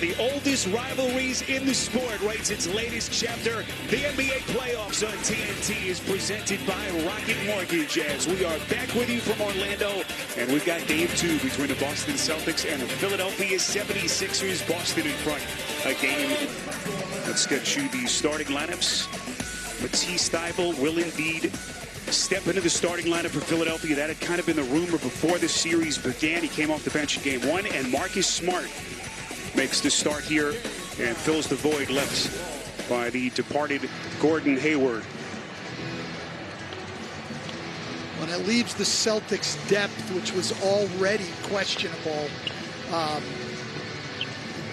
of the oldest rivalries in the sport writes its latest chapter. The NBA playoffs on TNT is presented by Rocket Mortgage, as we are back with you from Orlando. And we've got Game 2 between the Boston Celtics and the Philadelphia 76ers. Boston in front again. Let's get you the starting lineups. Matisse Thybulle will indeed step into the starting lineup for Philadelphia. That had kind of been the rumor before the series began. He came off the bench in Game 1, and Marcus Smart makes the start here and fills the void left by the departed Gordon Hayward. When it leaves the Celtics' depth, which was already questionable,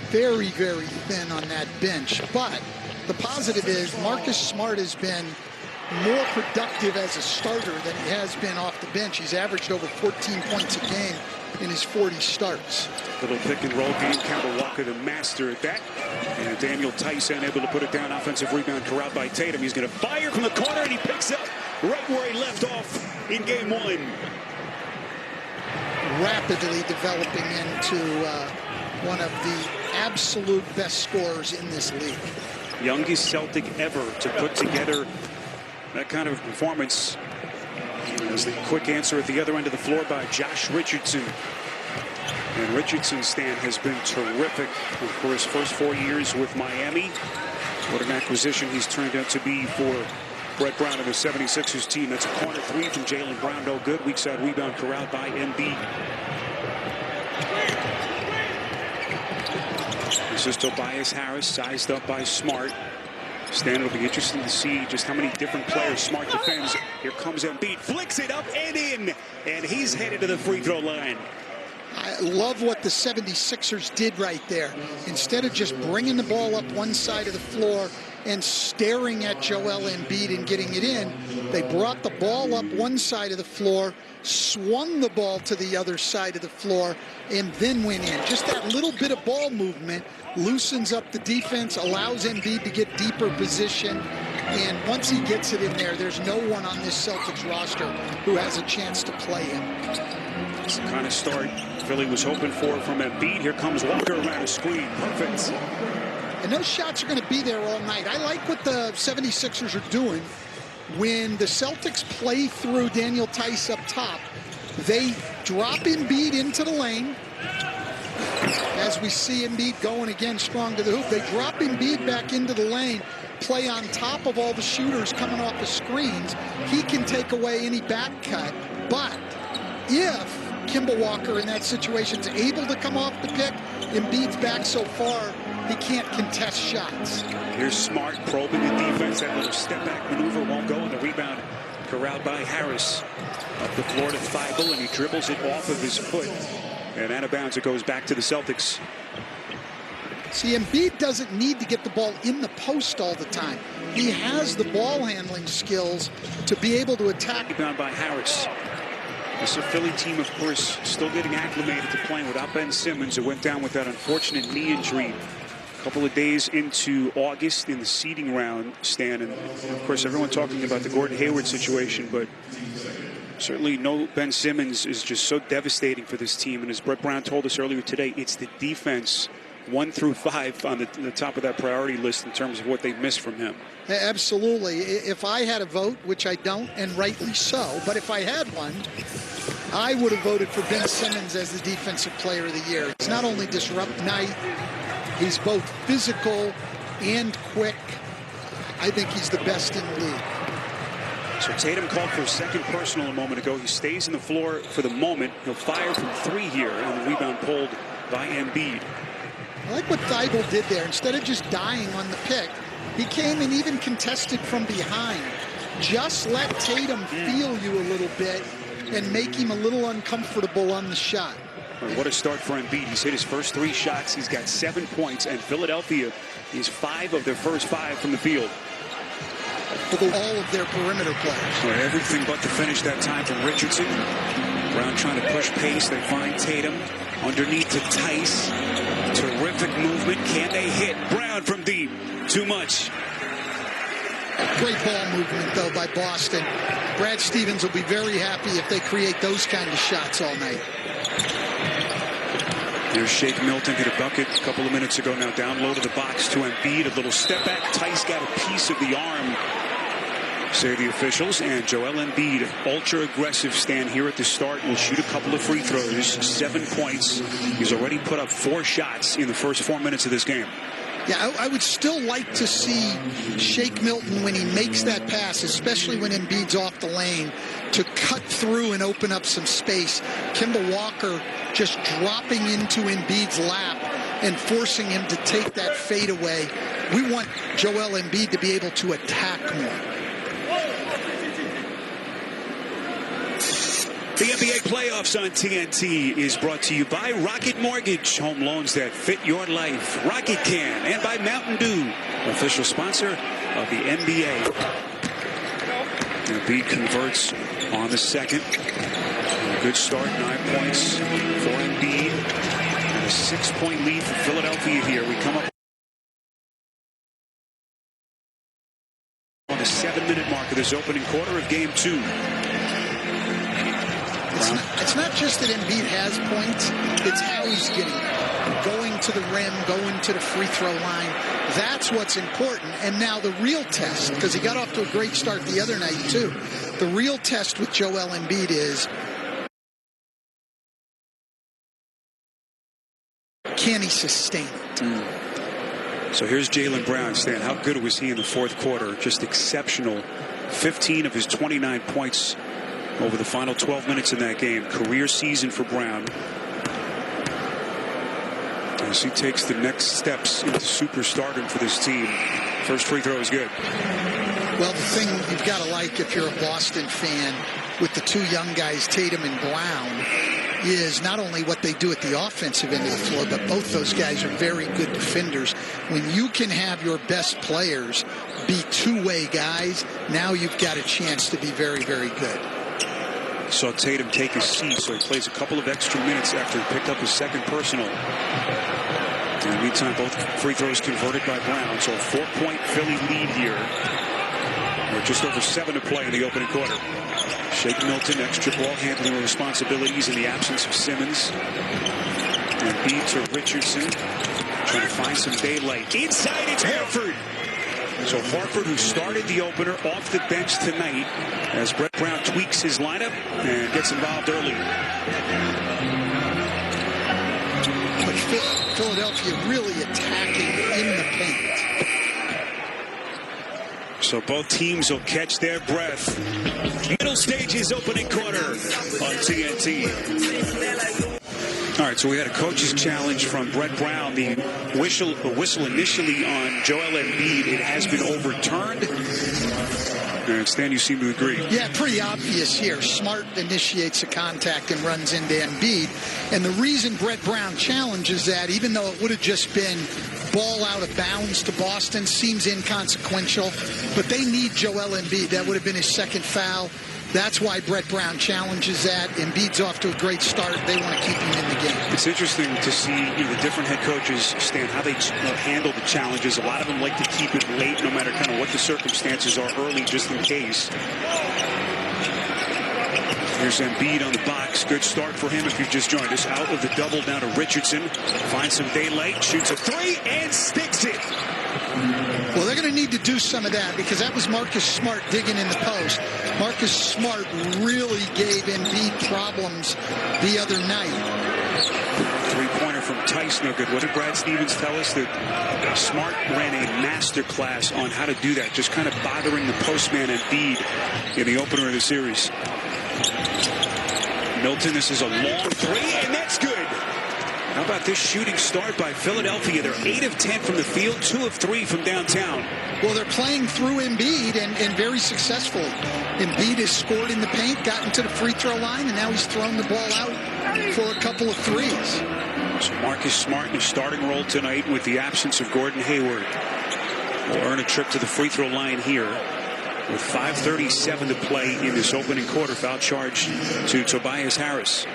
very, very thin on that bench. But the positive is Marcus Smart has been more productive as a starter than he has been off the bench. He's averaged over 14 points a game in his 40 starts. Little pick and roll game. Kemba Walker, the master at that. And Daniel Tice able to put it down. Offensive rebound corralled by Tatum. He's going to fire from the corner, and he picks up right where he left off in Game 1. Rapidly developing into one of the absolute best scorers in this league. Youngest Celtic ever to put together that kind of performance. As the quick answer at the other end of the floor by Josh Richardson. And Richardson, Stan, has been terrific for his first 4 years with Miami. What an acquisition he's turned out to be for Brett Brown and the 76ers team. That's a corner three from Jaylen Brown. No good. Weak side rebound corralled by Embiid. This is Tobias Harris, sized up by Smart. Stan, it'll be interesting to see just how many different players Smart defends. Here comes Embiid, flicks it up and in, and he's headed to the free throw line. I love what the 76ers did right there. Instead of just bringing the ball up one side of the floor and staring at Joel Embiid and getting it in, they brought the ball up one side of the floor, swung the ball to the other side of the floor, and then went in. Just that little bit of ball movement loosens up the defense, allows Embiid to get deeper position, and once he gets it in there, there's no one on this Celtics roster who has a chance to play him. It's the kind of start Philly was hoping for from Embiid. Here comes Walker around a screen. Perfect. And those shots are going to be there all night. I like what the 76ers are doing. When the Celtics play through Daniel Tice up top, they drop Embiid into the lane. As we see Embiid going again strong to the hoop, they drop Embiid back into the lane, play on top of all the shooters coming off the screens. He can take away any back cut. But if Kemba Walker in that situation is able to come off the pick, Embiid's back so far, he can't contest shots. Here's Smart probing the defense. That little step-back maneuver won't go, and the rebound corralled by Harris. Up the floor to Thybulle, and he dribbles it off of his foot. And out of bounds, it goes back to the Celtics. See, Embiid doesn't need to get the ball in the post all the time. He has the ball handling skills to be able to attack. Rebound by Harris. This is a Philly team, of course, still getting acclimated to playing without Ben Simmons, who went down with that unfortunate knee injury a couple of days into August in the seeding round, Stan. And, of course, everyone talking about the Gordon Hayward situation, but certainly no Ben Simmons is just so devastating for this team. And as Brett Brown told us earlier today, it's the defense 1 through 5 on the top of that priority list in terms of what they missed from him. Absolutely. If I had a vote, which I don't, and rightly so, but if I had one, I would have voted for Ben Simmons as the Defensive Player of the Year. He's not only disrupt night, he's both physical and quick. I think he's the best in the league. So Tatum called for a second personal a moment ago. He stays in the floor for the moment. He'll fire from 3 here, and the rebound pulled by Embiid. I like what Thybulle did there. Instead of just dying on the pick, he came and even contested from behind. Just let Tatum feel you a little bit and make him a little uncomfortable on the shot. What a start for Embiid. He's hit his first 3 shots. He's got 7 points, and Philadelphia is 5 of their first 5 from the field. For all of their perimeter players. Everything but the finish that time from Richardson. Brown trying to push pace. They find Tatum underneath to Tice. Terrific movement. Can they hit? Brown from deep. Too much. Great ball movement, though, by Boston. Brad Stevens will be very happy if they create those kind of shots all night. There's Shake Milton, hit a bucket a couple of minutes ago. Now down low to the box to Embiid. A little step back. Tice got a piece of the arm, say the officials. And Joel Embiid, ultra aggressive stand here at the start. Will shoot a couple of free throws. 7 points. He's already put up 4 shots in the first 4 minutes of this game. Yeah, I would still like to see Shake Milton, when he makes that pass, especially when Embiid's off the lane, to cut through and open up some space. Kemba Walker just dropping into Embiid's lap and forcing him to take that fade away. We want Joel Embiid to be able to attack more. The NBA playoffs on TNT is brought to you by Rocket Mortgage, home loans that fit your life. Rocket can, and by Mountain Dew, official sponsor of the NBA. Embiid converts on the second. A good start, 9 points for Embiid. And a 6-point lead for Philadelphia here. We come up on the 7-minute mark of this opening quarter of game 2. It's not just that Embiid has points, it's how he's getting them. Going to the rim, going to the free throw line. That's what's important. And now the real test, because he got off to a great start the other night too. The real test with Joel Embiid is, can he sustain it? So here's Jaylen Brown, Stan. How good was he in the fourth quarter? Just exceptional. 15 of his 29 points over the final 12 minutes in that game. Career season for Brown, as he takes the next steps into superstardom for this team. First free throw is good. Well, the thing you've got to like if you're a Boston fan with the 2 young guys, Tatum and Brown, is not only what they do at the offensive end of the floor, but both those guys are very good defenders. When you can have your best players be two-way guys, now you've got a chance to be very, very good. Saw Tatum take his seat, so he plays a couple of extra minutes after he picked up his second personal. In the meantime, both free throws converted by Brown, so a 4-point Philly lead here. We're just over 7 to play in the opening quarter. Shake Milton, extra ball handling responsibilities in the absence of Simmons. And Embiid to Richardson, trying to find some daylight. Inside, it's Horford. So Horford, who started the opener, off the bench tonight as Brett Brown tweaks his lineup and gets involved early. But Philadelphia really attacking in the paint. So both teams will catch their breath. Middle stages opening quarter on TNT. All right, so we had a coach's challenge from Brett Brown. The whistle initially on Joel Embiid. It has been overturned. And Stan, you seem to agree. Yeah, pretty obvious here. Smart initiates a contact and runs into Embiid. And the reason Brett Brown challenges that, even though it would have just been ball out of bounds to Boston, seems inconsequential. But they need Joel Embiid. That would have been his second foul. That's why Brett Brown challenges that. Embiid's off to a great start. They want to keep him in the game. It's interesting to see the different head coaches, Stan, how they handle the challenges. A lot of them like to keep it late, no matter kind of what the circumstances are, early, just in case. Here's Embiid on the box. Good start for him if you've just joined us. Out of the double down to Richardson. Finds some daylight, shoots a 3, and sticks it. Well, they're going to need to do some of that because that was Marcus Smart digging in the post. Marcus Smart really gave Embiid problems the other night. Three-pointer from Tice, no good. What did Brad Stevens tell us? That Smart ran a master class on how to do that, just kind of bothering the postman Embiid in the opener of the series. Milton, this is a long 3, and that's good. How about this shooting start by Philadelphia? They're 8 of 10 from the field, 2 of 3 from downtown. Well, they're playing through Embiid and very successfully. Embiid has scored in the paint, gotten to the free throw line, and now he's thrown the ball out for a couple of threes. So Marcus Smart in a starting role tonight with the absence of Gordon Hayward. Will earn a trip to the free throw line here with 5:37 to play in this opening quarter. Foul charge to Tobias Harris.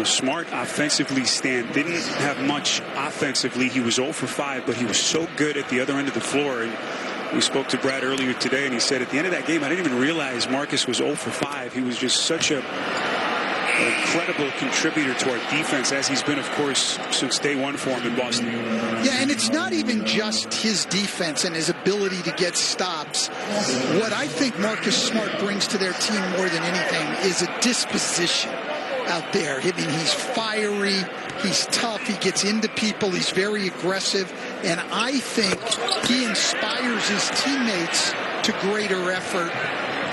Smart offensively, Stan, didn't have much offensively. He was 0 for 5, but he was so good at the other end of the floor. And we spoke to Brad earlier today, and he said at the end of that game, I didn't even realize Marcus was 0 for 5. He was just such a An incredible contributor to our defense, as he's been, of course, since day one for him in Boston. Yeah, and it's not even just his defense and his ability to get stops. What I think Marcus Smart brings to their team more than anything is a disposition out there. I mean, he's fiery, he's tough, he gets into people, he's very aggressive, and I think he inspires his teammates to greater effort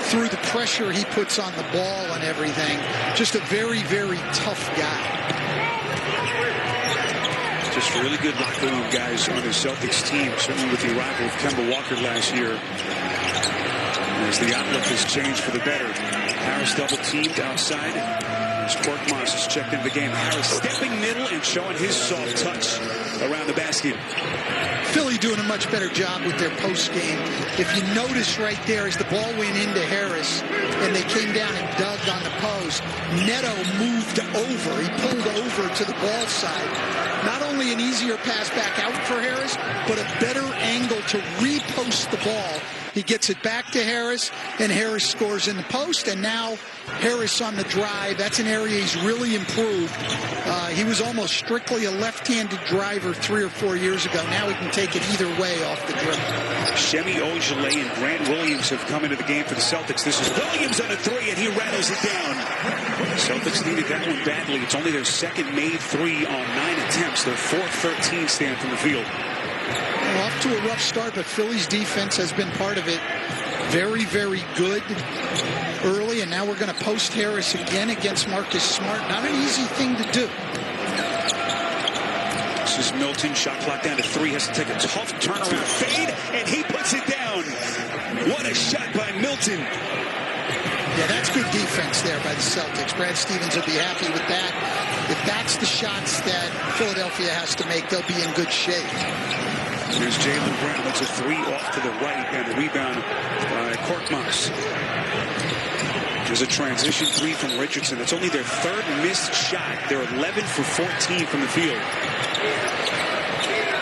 through the pressure he puts on the ball and everything. Just a very, very tough guy. Just really good locker room guys on the Celtics team, certainly with the arrival of Kemba Walker last year. As the outlook has changed for the better. Harris double-teamed outside. As Korkmaz has checked into the game. Harris stepping middle and showing his soft touch around the basket. Philly doing a much better job with their post game. If you notice right there, as the ball went into Harris and they came down and dug on the post, Neto moved over. He pulled over to the ball side. Not only an easier pass back out for Harris, but a better angle to repost the ball. He gets it back to Harris, and Harris scores in the post, and now Harris on the drive. That's an area he's really improved. He was almost strictly a left-handed driver 3 or 4 years ago. Now he can take it either way off the dribble. Semi Ojeleye and Grant Williams have come into the game for the Celtics. This is Williams on a three, and he rattles it down. Celtics needed that one badly. It's only their second made three on 9 attempts. Their 4-13 stand from the field. Well, off to a rough start, but Philly's defense has been part of it. Very, very good early, and now we're going to post Harris again against Marcus Smart. Not an easy thing to do. This is Milton, shot clock down to 3, has to take a tough turnaround fade, and he puts it down. What a shot by Milton. Yeah, that's good defense there by the Celtics. Brad Stevens will be happy with that. If that's the shots that Philadelphia has to make, they'll be in good shape. Here's Jaylen Brown. That's a 3 off to the right, and a rebound by Korkmaz. There's a transition 3 from Richardson. That's only their 3rd missed shot. They're 11 for 14 from the field.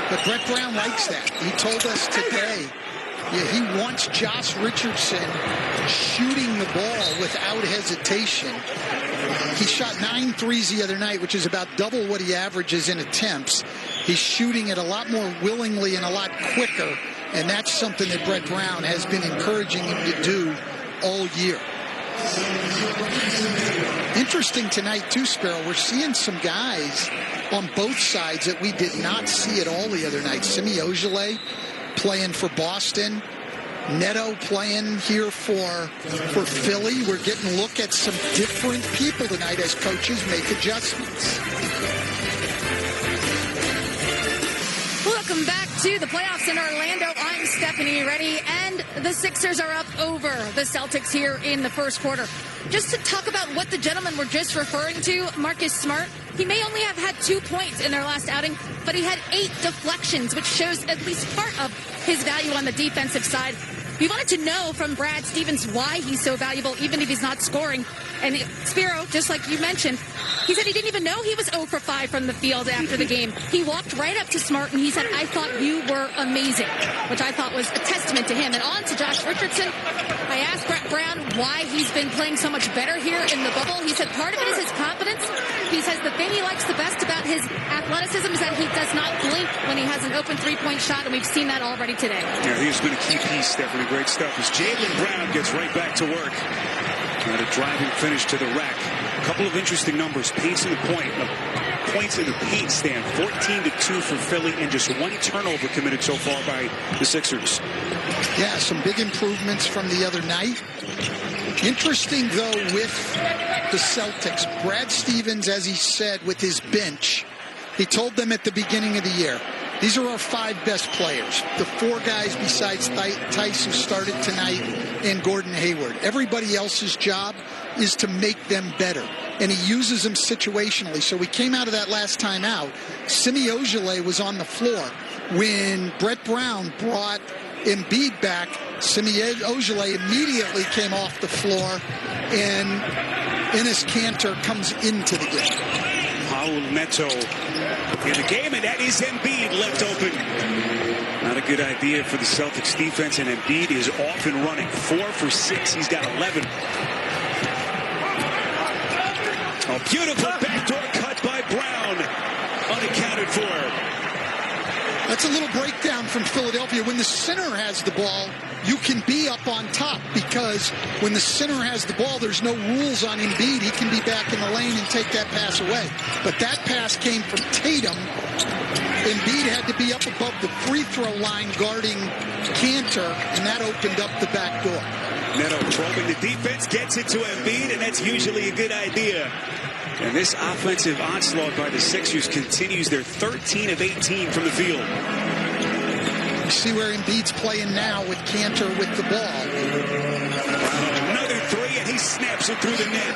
But Brett Brown likes that. He told us today, he wants Josh Richardson shooting the ball without hesitation. He shot 9 threes the other night, which is about double what he averages in attempts. He's shooting it a lot more willingly and a lot quicker, and that's something that Brett Brown has been encouraging him to do all year. Interesting tonight, too, Sparrow. We're seeing some guys on both sides that we did not see at all the other night. Semi Ojeleye playing for Boston. Neto playing here for Philly. We're getting a look at some different people tonight as coaches make adjustments. Welcome back to the playoffs in Orlando. I'm Stephanie Reddy, and the Sixers are up over the Celtics here in the first quarter. Just to talk about what the gentlemen were just referring to, Marcus Smart, he may only have had 2 points in their last outing, but he had 8 deflections, which shows at least part of his value on the defensive side. We wanted to know from Brad Stevens why he's so valuable, even if he's not scoring. And Spiro, just like you mentioned, he said he didn't even know he was 0 for 5 from the field after the game. He walked right up to Smart and he said, "I thought you were amazing," which I thought was a testament to him. And on to Josh Richardson. I asked Brett Brown why he's been playing so much better here in the bubble. He said part of it is his confidence. He says the thing he likes the best about his athleticism is that he does not blink when he has an open three-point shot, and we've seen that already today. Yeah, he's been a key piece, Stephanie. Great stuff as Jaylen Brown gets right back to work. And a driving finish to the rack. A couple of interesting numbers. Points in the paint stand. 14-2 for Philly, and just 1 turnover committed so far by the Sixers. Yeah, some big improvements from the other night. Interesting, though, with the Celtics. Brad Stevens, as he said, with his bench, he told them at the beginning of the year, these are our 5 best players. The 4 guys besides Tice who started tonight and Gordon Hayward. Everybody else's job is to make them better. And he uses them situationally. So we came out of that last time out. Semi Ojeleye was on the floor. When Brett Brown brought Embiid back, Semi Ojeleye immediately came off the floor, and Enes Kanter comes into the game. Raul Neto in the game, and that is Embiid left open. Not a good idea for the Celtics defense, and Embiid is off and running. 4 for 6. He's got 11. Beautiful backdoor cut by Brown. Unaccounted for. That's a little breakdown from Philadelphia. When the center has the ball, you can be up on top, because when the center has the ball, there's no rules on Embiid. He can be back in the lane and take that pass away. But that pass came from Tatum. Embiid had to be up above the free throw line guarding Cantor, and that opened up the back door. Neto probing the defense, gets it to Embiid, and that's usually a good idea. And this offensive onslaught by the Sixers continues. They're 13 of 18 from the field. You see where Embiid's playing now with Cantor with the ball. Another three, and he snaps it through the net.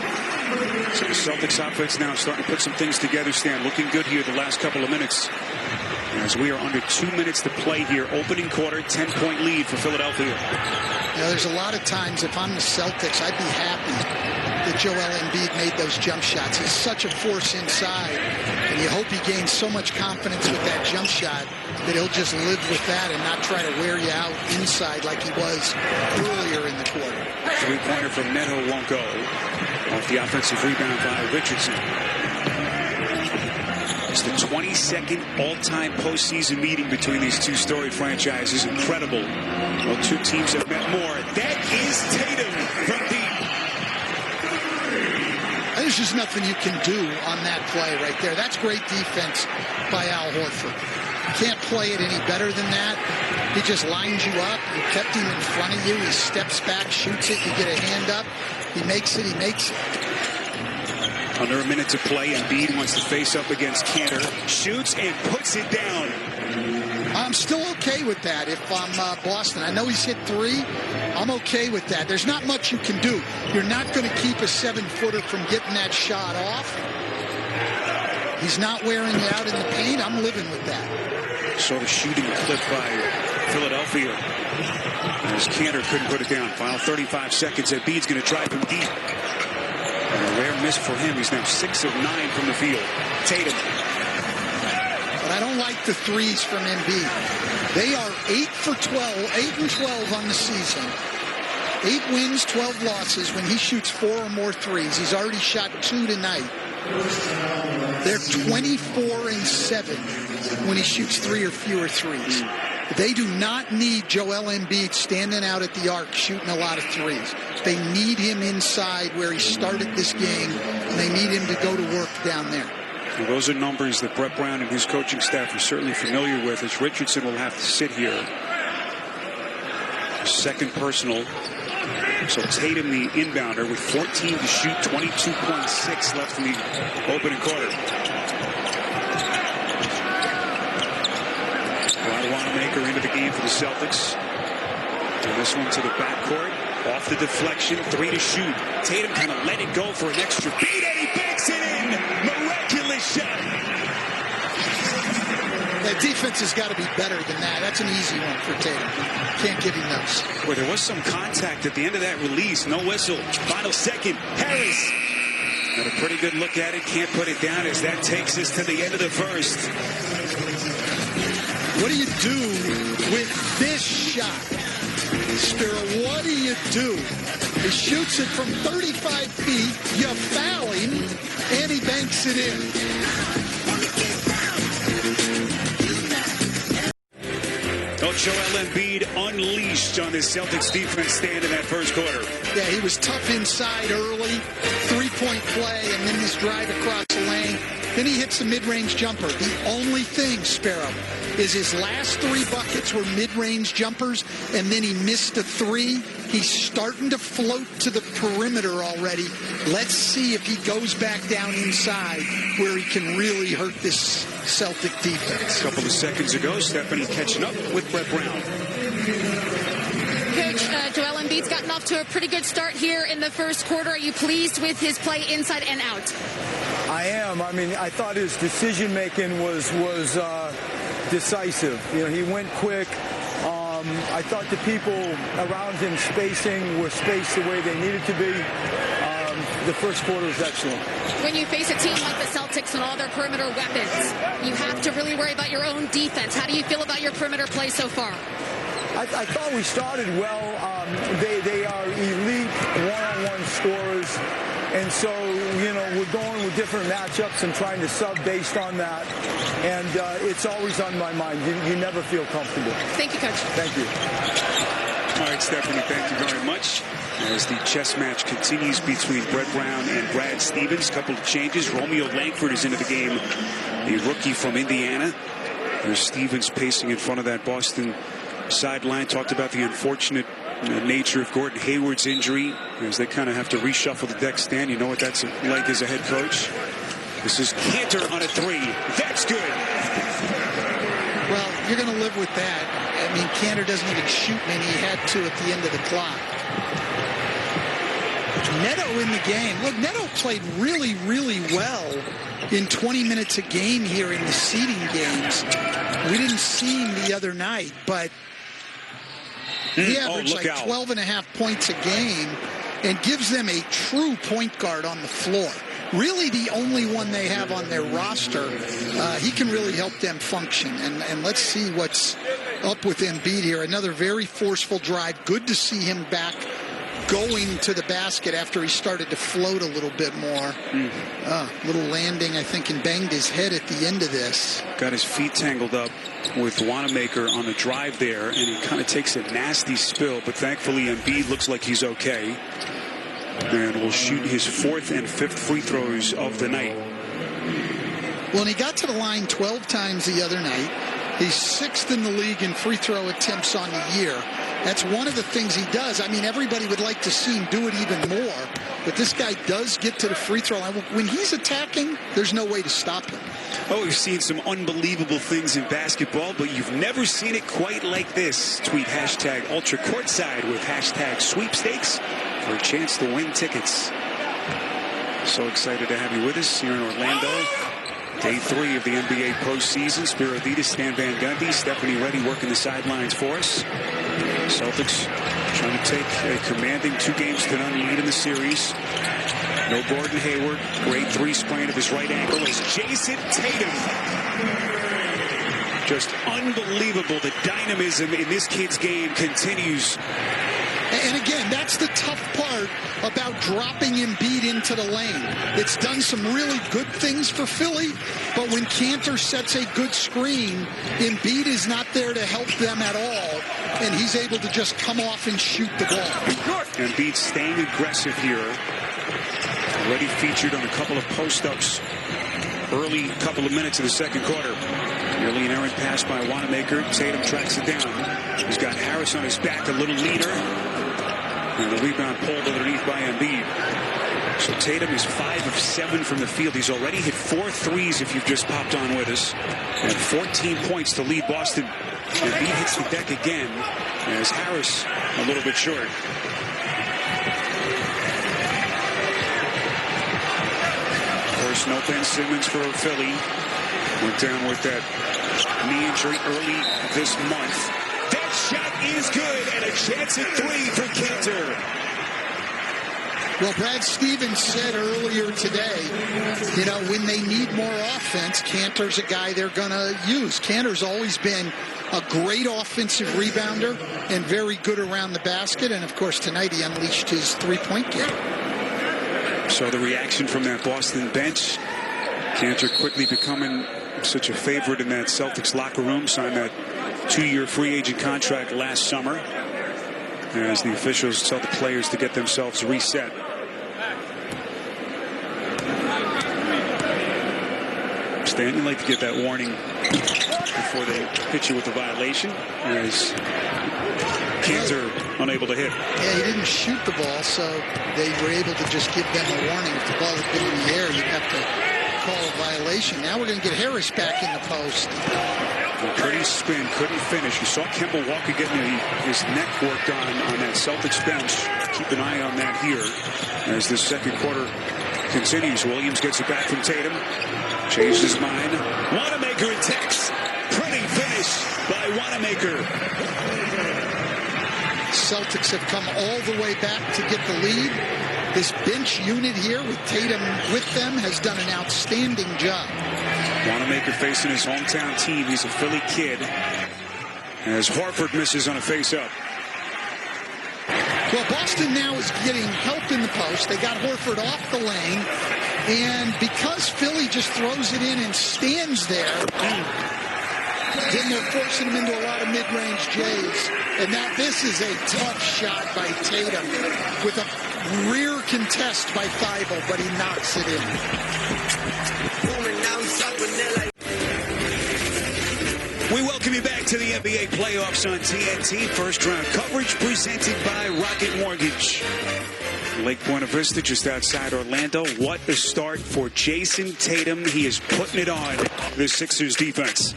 So the Celtics offense now starting to put some things together, Stan. Looking good here the last couple of minutes. As we are under 2 minutes to play here. Opening quarter, 10-point lead for Philadelphia. You know, there's a lot of times, if I'm the Celtics, I'd be happy that Joel Embiid made those jump shots. He's such a force inside, and you hope he gains so much confidence with that jump shot that he'll just live with that and not try to wear you out inside like he was earlier in the quarter. Three-pointer from Neto won't go. Off the offensive rebound by Richardson. It's the 22nd all-time postseason meeting between these two storied franchises. Incredible. Well, two teams have met more. That is Tatum from deep. There's just nothing you can do on that play right there. That's great defense by Al Horford. You can't play it any better than that. He just lines you up. You kept him in front of you. He steps back, shoots it. You get a hand up. He makes it. He makes it. Under a minute to play. Embiid wants to face up against Cantor. Shoots and puts it down. I'm still okay with that if I'm Boston. I know he's hit three. I'm okay with that. There's not much you can do. You're not going to keep a 7-footer from getting that shot off. He's not wearing you out in the paint. I'm living with that. Sort of shooting clip by Philadelphia. As Cantor couldn't put it down. Final 35 seconds. Embiid's going to try from deep. And a rare miss for him. He's now 6 of 9 from the field. Tatum. But I don't like the threes from Embiid. They are 8 and 12 on the season. 8 wins, 12 losses when he shoots 4 or more threes. He's already shot 2 tonight. They're 24 and 7 when he shoots 3 or fewer threes. They do not need Joel Embiid standing out at the arc shooting a lot of threes. They need him inside where he started this game, and they need him to go to work down there. Well, those are numbers that Brett Brown and his coaching staff are certainly familiar with, as Richardson will have to sit here. Second personal. So Tatum, the inbounder, with 14 to shoot, 22.6 left in the opening quarter. Wanamaker into the game for the Celtics. And this one to the backcourt. Off the deflection, 3 to shoot. Tatum kind of let it go for an extra beat, and he banks it in. Miraculous shot. The defense has got to be better than that. That's an easy one for Tatum. Can't give him those. Well, there was some contact at the end of that release. No whistle. Final second. Harris. Got a pretty good look at it. Can't put it down as that takes us to the end of the first. What do you do with this shot? Spiro, what do you do? He shoots it from 35 feet, you foul him, and he banks it in. Oh, Joel Embiid unleashed on his Celtics defense stand in that first quarter. Yeah, he was tough inside early, three-point play, and then this drive across the lane. Then he hits the mid-range jumper. The only thing, Sparrow, is his last 3 buckets were mid-range jumpers, and then he missed a 3. He's starting to float to the perimeter already. Let's see if he goes back down inside where he can really hurt this Celtic defense. A couple of seconds ago, Stephanie catching up with Brett Brown. Coach, Joel Embiid's gotten off to a pretty good start here in the first quarter. Are you pleased with his play inside and out? I am. I mean, I thought his decision-making was decisive. You know, he went quick. I thought the people around him were spaced the way they needed to be. The first quarter was excellent. When you face a team like the Celtics and all their perimeter weapons, you have to really worry about your own defense. How do you feel about your perimeter play so far? I thought we started well. They are elite one-on-one scorers. And so, you know, we're going with different matchups and trying to sub based on that. And it's always on my mind. You never feel comfortable. Thank you, Coach. Thank you. All right, Stephanie, thank you very much. As the chess match continues between Brett Brown and Brad Stevens, a couple of changes. Romeo Langford is into the game, a rookie from Indiana. There's Stevens pacing in front of that Boston sideline. Talked about the unfortunate nature of Gordon Hayward's injury as they kind of have to reshuffle the deck stand. You know what that's like as a head coach. This is Cantor on a three. That's good. Well, you're going to live with that. I mean, Cantor doesn't even shoot many. He had to at the end of the clock. Neto in the game. Look, Neto played really, really well in 20 minutes a game here in the seeding games. We didn't see him the other night, but he averaged like 12.5 points a game and gives them a true point guard on the floor. Really the only one they have on their roster. He can really help them function. And let's see what's up with Embiid here. Another very forceful drive. Good to see him back going to the basket after he started to float a little bit more. Little landing, I think, and banged his head at the end of this. Got his feet tangled up with Wanamaker on the drive there, and he kind of takes a nasty spill, but thankfully Embiid looks like he's okay. And will shoot his 4th and 5th free throws of the night. Well, and he got to the line 12 times the other night. He's 6th in the league in free throw attempts on the year. That's one of the things he does. I mean, everybody would like to see him do it even more, but this guy does get to the free throw line. When he's attacking, there's no way to stop him. Oh, we've seen some unbelievable things in basketball, but you've never seen it quite like this. Tweet hashtag Ultra Courtside with hashtag sweepstakes for a chance to win tickets. So excited to have you with us here in Orlando. Day 3 of the NBA postseason. Spiro Ditas, Stan Van Gundy, Stephanie Reddy working the sidelines for us. Celtics trying to take a commanding 2-0 lead in the series. No Gordon Hayward. Grade 3 sprain of his right ankle as Jason Tatum. Just unbelievable. The dynamism in this kid's game continues. And again, that's the tough part about dropping Embiid into the lane. It's done some really good things for Philly, but when Cantor sets a good screen, Embiid is not there to help them at all, and he's able to just come off and shoot the ball. Embiid staying aggressive here. Already featured on a couple of post-ups early couple of minutes of the second quarter. Nearly an errant pass by Wanamaker. Tatum tracks it down. He's got Harris on his back, a little leader. And the rebound pulled underneath by Embiid. So Tatum is 5 of 7 from the field. He's already hit 4 threes if you've just popped on with us. And 14 points to lead Boston. Embiid hits the deck again as Harris a little bit short. Of course, no Ben Simmons for Philly. Went down with that knee injury early this month. That shot is good, and a chance at 3 for Cantor. Well, Brad Stevens said earlier today, you know, when they need more offense, Cantor's a guy they're going to use. Cantor's always been a great offensive rebounder and very good around the basket. And, of course, tonight he unleashed his three-point game. So the reaction from that Boston bench. Cantor quickly becoming such a favorite in that Celtics locker room. Signed that 2-year free agent contract last summer as the officials tell the players to get themselves reset. Stan, you like to get that warning before they hit you with the violation as Cantor unable to hit. Yeah, he didn't shoot the ball, so they were able to just give them a warning. If the ball had been in the air, you'd have to call a violation. Now we're going to get Harris back in the post. Pretty spin, couldn't finish. You saw Kemba Walker getting his neck worked on that Celtics bench. Keep an eye on that here as the second quarter continues. Williams gets it back from Tatum. Changed his mind. Wanamaker attacks. Pretty finish by Wanamaker. Celtics have come all the way back to get the lead. This bench unit here with Tatum with them has done an outstanding job. Wanamaker facing his hometown team. He's a Philly kid. As Horford misses on a face-up. Well, Boston now is getting help in the post. They got Horford off the lane. And because Philly just throws it in and stands there, then they're forcing him into a lot of mid-range J's. And this is a tough shot by Tatum with a rear contest by Thibault, but he knocks it in. We welcome you back to the NBA playoffs on TNT. First round coverage presented by Rocket Mortgage. Lake Buena Vista, just outside Orlando. What a start for Jason Tatum. He is putting it on the Sixers defense.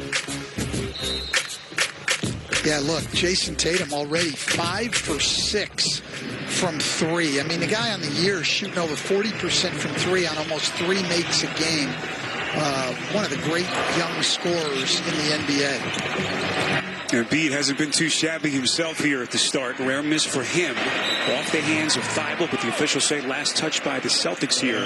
Yeah, look, Jason Tatum already 5 for 6 from 3. I mean, the guy on the year is shooting over 40% from 3 on almost 3 makes a game. One of the great young scorers in the NBA. Embiid hasn't been too shabby himself here at the start. Rare miss for him. Off the hands of Thibault, but the officials say last touch by the Celtics here.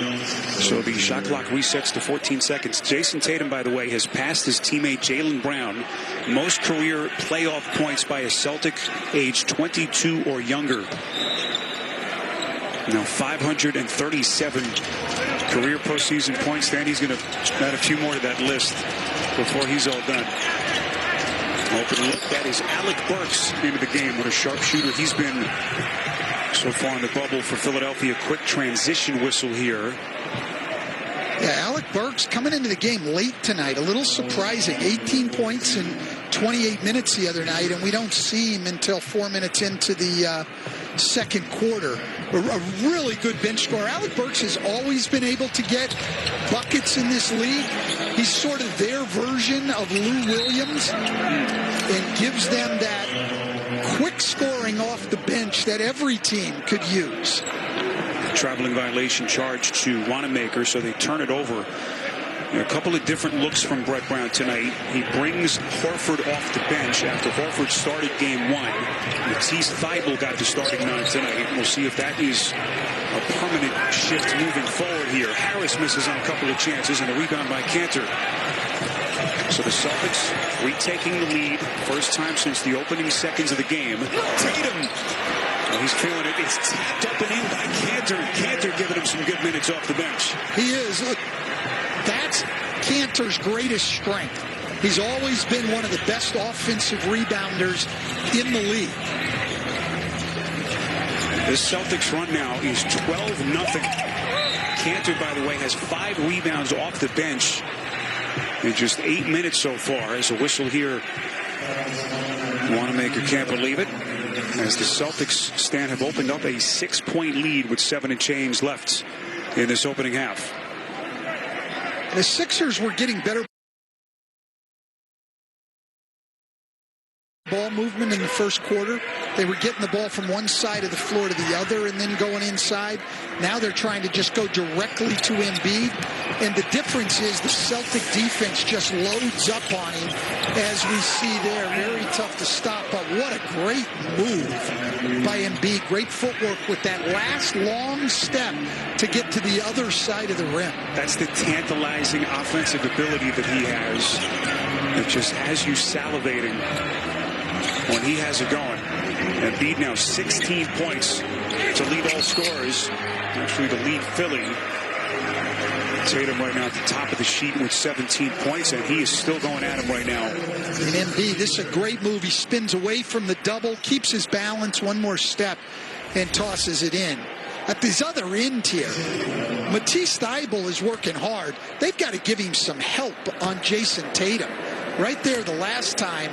So the shot clock resets to 14 seconds. Jason Tatum, by the way, has passed his teammate Jaylen Brown. Most career playoff points by a Celtic aged 22 or younger. Now 537 career postseason points. Then he's going to add a few more to that list before he's all done. Open look. That is Alec Burks into the game. What a sharpshooter he's been so far in the bubble for Philadelphia. Quick transition whistle here. Yeah, Alec Burks coming into the game late tonight. A little surprising. 18 points in 28 minutes the other night, and we don't see him until 4 minutes into the second quarter. A really good bench scorer. Alec Burks has always been able to get buckets in this league. He's sort of their version of Lou Williams and gives them that quick scoring off the bench that every team could use. Traveling violation charge to Wanamaker, so they turn it over. A couple of different looks from Brett Brown tonight. He brings Horford off the bench after Horford started game 1. Matisse Thybulle got the starting 9 tonight. We'll see if that is a permanent shift moving forward here. Harris misses on a couple of chances and a rebound by Cantor. So the Celtics retaking the lead. First time since the opening seconds of the game. Tatum. Oh, he's feeling it. It's tapped up and in by Cantor. Cantor giving him some good minutes off the bench. He is. Look, that's Cantor's greatest strength. He's always been one of the best offensive rebounders in the league. This Celtics run now is 12-0. Cantor, by the way, has 5 rebounds off the bench in just 8 minutes so far. As a whistle here, Wanamaker can't believe it. As the Celtics have opened up a 6-point lead with 7 and change left in this opening half. The Sixers were getting better ball movement in the first quarter. They were getting the ball from one side of the floor to the other and then going inside. Now they're trying to just go directly to Embiid. And the difference is the Celtic defense just loads up on him, as we see there. Very tough to stop, but what a great move by Embiid. Great footwork with that last long step to get to the other side of the rim. That's the tantalizing offensive ability that he has. It just has you salivating when he has it going. Embiid now 16 points to lead all scorers. Actually, to lead Philly. Tatum right now at the top of the sheet with 17 points, and he is still going at him right now. And Embiid, this is a great move. He spins away from the double, keeps his balance, one more step, and tosses it in. At this other end here, Matisse Thybulle is working hard. They've got to give him some help on Jason Tatum. Right there the last time,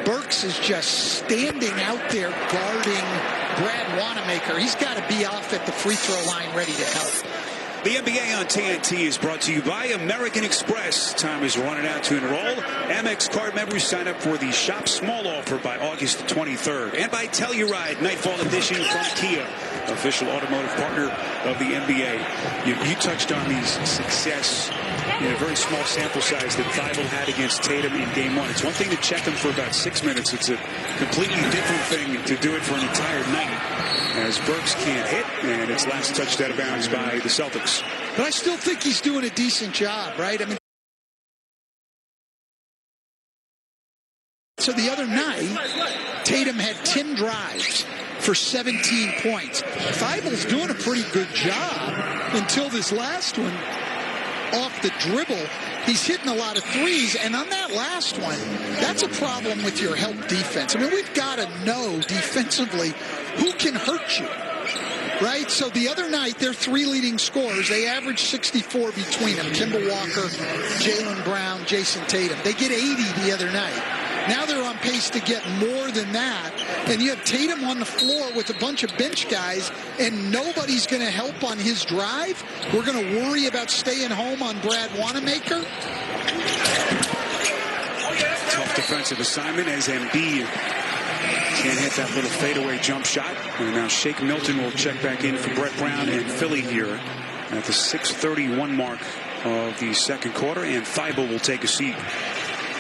Burks is just standing out there guarding Brad Wanamaker. He's got to be off at the free throw line ready to help. The NBA on TNT is brought to you by American Express. Time is running out to enroll. Amex card members sign up for the Shop Small offer by August 23rd. And by Telluride Nightfall Edition from Kia, official automotive partner of the NBA. You touched on these success in a very small sample size that Thybulle had against Tatum in game 1. It's one thing to check him for about 6 minutes. It's a completely different thing to do it for an entire night, as Burks can't hit, and it's last touched out of bounds by the Celtics. But I still think he's doing a decent job, right? I mean, so the other night, Tatum had 10 drives, for 17 points. Feibel's doing a pretty good job until this last one off the dribble. He's hitting a lot of threes, and on that last one, that's a problem with your help defense. I mean, we've got to know defensively who can hurt you, right? So the other night, their three leading scorers, they averaged 64 between them. Kemba Walker, Jaylen Brown, Jason Tatum. They get 80 the other night. Now they're on pace to get more than that. And you have Tatum on the floor with a bunch of bench guys, and nobody's going to help on his drive. We're going to worry about staying home on Brad Wanamaker. Tough defensive assignment as Embiid can't hit that little fadeaway jump shot. And now Shake Milton will check back in for Brett Brown and Philly here at the 6:31 mark of the second quarter. And Feibel will take a seat.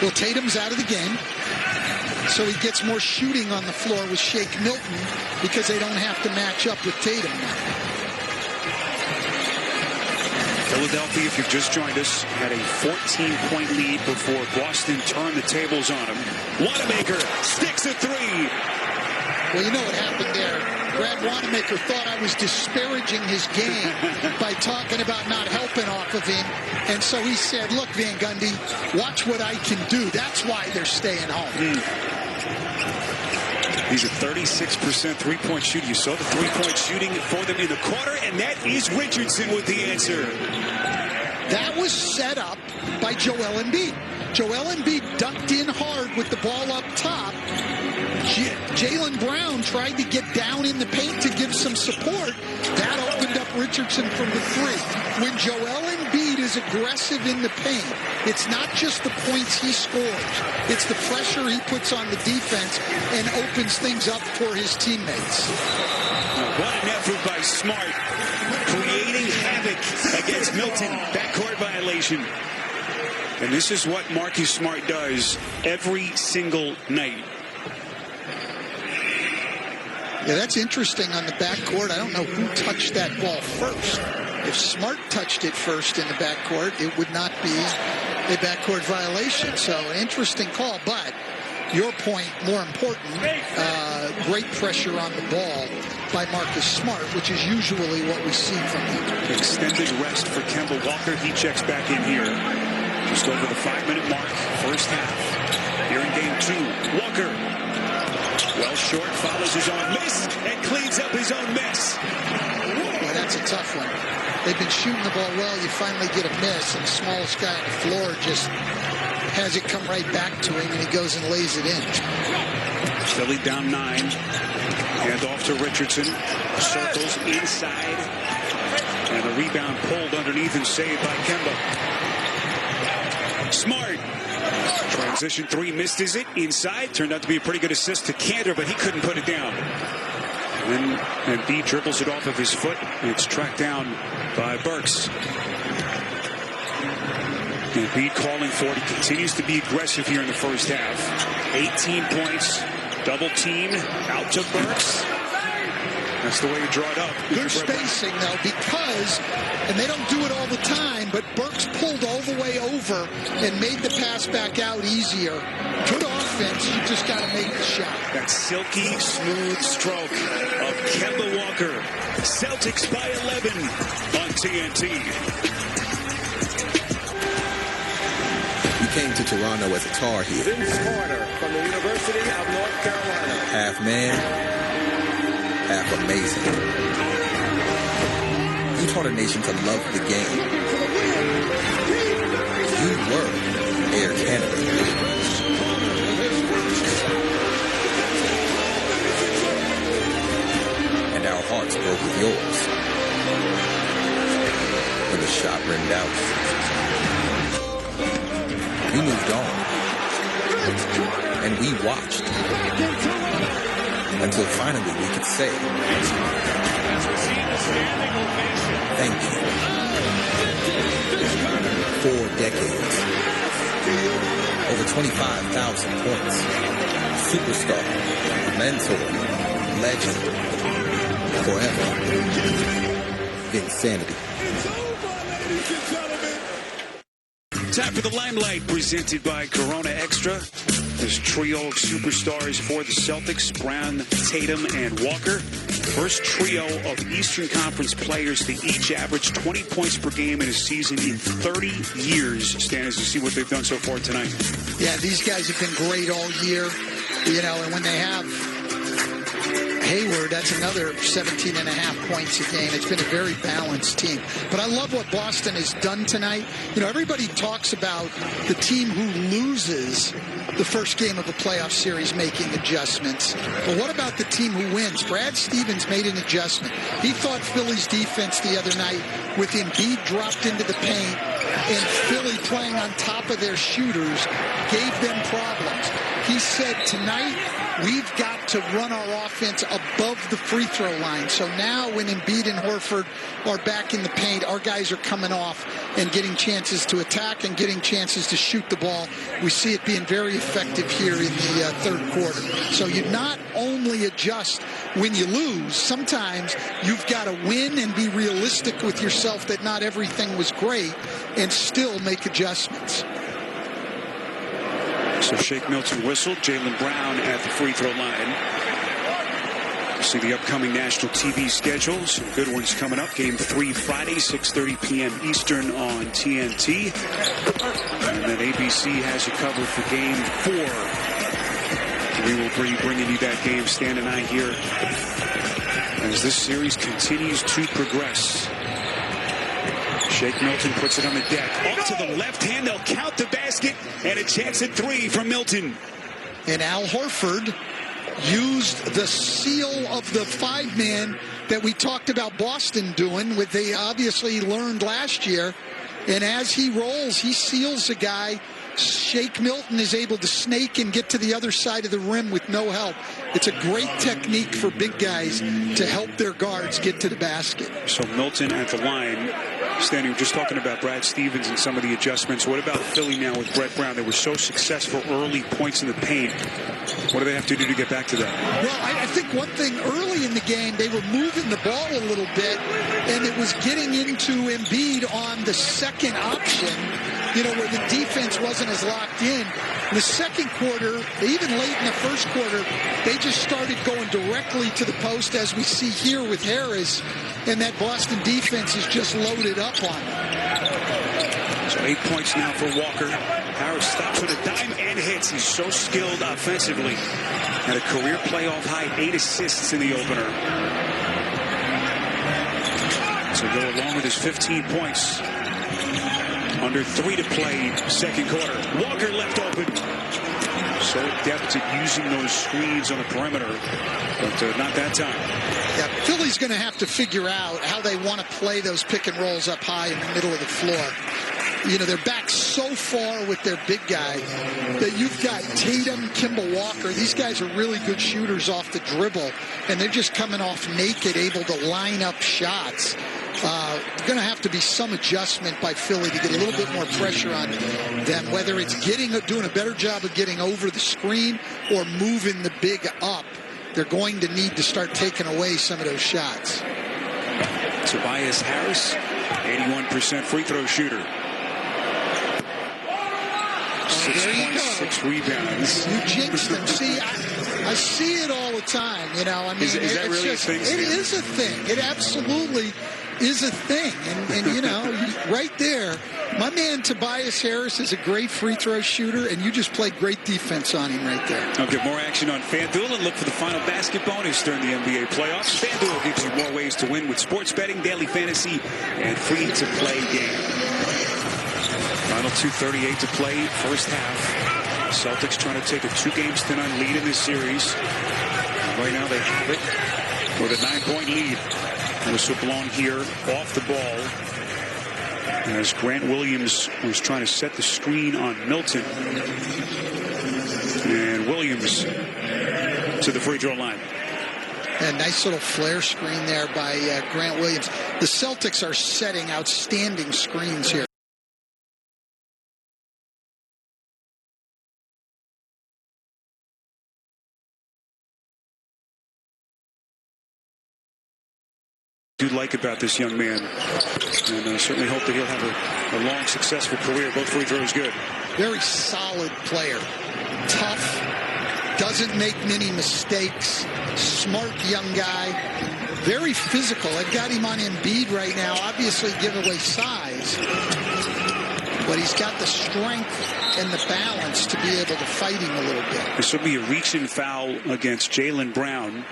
Well, Tatum's out of the game, so he gets more shooting on the floor with Shake Milton because they don't have to match up with Tatum now. Philadelphia, if you've just joined us, had a 14-point lead before Boston turned the tables on him. Wanamaker sticks a three. Well, you know what happened there. Brad Wanamaker thought I was disparaging his game by talking about not helping off of him. And so he said, look, Van Gundy, watch what I can do. That's why they're staying home. He's a 36% three-point shooter. You saw the three-point shooting for them in the quarter, and that is Richardson with the answer. That was set up by Joel Embiid. Joel Embiid ducked in hard with the ball up top. Jaylen Brown tried to get down in the paint to give some support. That opened up Richardson from the three. When Joel Embiid is aggressive in the paint, it's not just the points he scores. It's the pressure he puts on the defense and opens things up for his teammates. What an effort by Smart, creating havoc against Milton. Backcourt violation. And this is what Marcus Smart does every single night. Yeah, that's interesting on the backcourt. I don't know who touched that ball first. If Smart touched it first in the backcourt, it would not be a backcourt violation. So, interesting call. But your point, more important, great pressure on the ball by Marcus Smart, which is usually what we see from him. Extended rest for Kemba Walker. He checks back in here. Just over the 5-minute mark, first half. Here in game 2, Walker. Well short, follows his own miss, and cleans up his own mess. Boy, that's a tough one. They've been shooting the ball well. You finally get a miss, and the smallest guy on the floor just has it come right back to him, and he goes and lays it in. Philly down 9. Hand off to Richardson. Circles inside. And a rebound pulled underneath and saved by Kemba. Smart. Transition 3 missed is it inside. Turned out to be a pretty good assist to Cantor, but he couldn't put it down. And Embiid dribbles it off of his foot. And it's tracked down by Burks. Embiid calling for it. He continues to be aggressive here in the first half. 18 points. Double team out to Burks. That's the way you draw it up. Good spacing, though, because, and they don't do it all the time, but Burks pulled all the way over and made the pass back out easier. Good offense. You just got to make the shot. That silky, smooth stroke of Kemba Walker. Celtics by 11 on TNT. He came to Toronto as a Tar Heel. Vince Carter from the University of North Carolina. Half man, half amazing. You taught a nation to love the game. You were Air Canada. And our hearts broke with yours. When the shot rimmed out. We moved on. And we watched. Until finally we could say, thank you. 4 decades. Over 25,000 points. Superstar. Mentor. Legend. Forever. Insanity. Time for the Limelight, presented by Corona Extra. This trio of superstars for the Celtics, Brown, Tatum, and Walker. First trio of Eastern Conference players to each average 20 points per game in a season in 30 years. Stan, as you see what they've done so far tonight. Yeah, these guys have been great all year. And when they have Hayward, that's another 17 and a half points a game. It's been a very balanced team. But I love what Boston has done tonight. Everybody talks about the team who loses the first game of a playoff series making adjustments. But what about the team who wins? Brad Stevens made an adjustment. He thought Philly's defense the other night, with Embiid dropped into the paint and Philly playing on top of their shooters, gave them problems. He said tonight, we've got to run our offense above the free throw line. So now when Embiid and Horford are back in the paint, our guys are coming off and getting chances to attack and getting chances to shoot the ball. We see it being very effective here in the third quarter. So you not only adjust when you lose, sometimes you've got to win and be realistic with yourself that not everything was great and still make adjustments. So Shake Milton whistled. Jaylen Brown at the free throw line. See the upcoming national TV schedule. Some good ones coming up. Game 3 Friday, 6:30 p.m. Eastern on TNT. And then ABC has you covered for Game 4. We will be bringing you that game, Stan and I, here as this series continues to progress. Shake Milton puts it on the deck. Off to the left hand. They'll count the basket. And a chance at 3 from Milton. And Al Horford used the seal of the 5-man that we talked about Boston doing, what they obviously learned last year. And as he rolls, he seals a guy. Shake Milton is able to snake and get to the other side of the rim with no help. It's a great technique for big guys to help their guards get to the basket. So Milton at the line. Stan, you were just talking about Brad Stevens and some of the adjustments. What about Philly now with Brett Brown? They were so successful early, points in the paint. What do they have to do to get back to that? Well, I think one thing early in the game, they were moving the ball a little bit, and it was getting into Embiid on the second option, where the defense wasn't as locked in. In the second quarter, even late in the first quarter, they just started going directly to the post, as we see here with Harris, and that Boston defense is just loaded up on them. So 8 points now for Walker. Harris stops with a dime and hits. He's so skilled offensively. Had a career playoff high, 8 assists in the opener. So go along with his 15 points. Under 3 to play, second quarter. Walker left open. So adept at using those screens on the perimeter, but not that time. Yeah, Philly's going to have to figure out how they want to play those pick and rolls up high in the middle of the floor. They're back so far with their big guy that you've got Tatum, Kemba Walker. These guys are really good shooters off the dribble, and they're just coming off naked, able to line up shots. Going to have to be some adjustment by Philly to get a little bit more pressure on them, whether it's doing a better job of getting over the screen or moving the big up. They're going to need to start taking away some of those shots. Tobias Harris, 81% free throw shooter. 6 points, 6 rebounds. You jinxed them. See, I see it all the time. Is that really a thing? It is a thing. It absolutely is a thing. And right there, my man Tobias Harris is a great free throw shooter, and you just played great defense on him right there. I'll get more action on FanDuel and look for the final basket bonus during the NBA playoffs. FanDuel gives you more ways to win with sports betting, daily fantasy, and free-to-play game. Final 2:38 to play, first half. Celtics trying to take a 2-game lead in this series. Right now they have it with a 9-point lead. Whistle blown here off the ball as Grant Williams was trying to set the screen on Milton. And Williams to the free throw line. A nice little flare screen there by Grant Williams. The Celtics are setting outstanding screens here. do like about this young man, and I certainly hope that he'll have a long, successful career. Both free throws good. Very solid player. Tough. Doesn't make many mistakes. Smart young guy. Very physical. I've got him on Embiid right now. Obviously give away size. But he's got the strength and the balance to be able to fight him a little bit. This will be a reach-in foul against Jaylen Brown.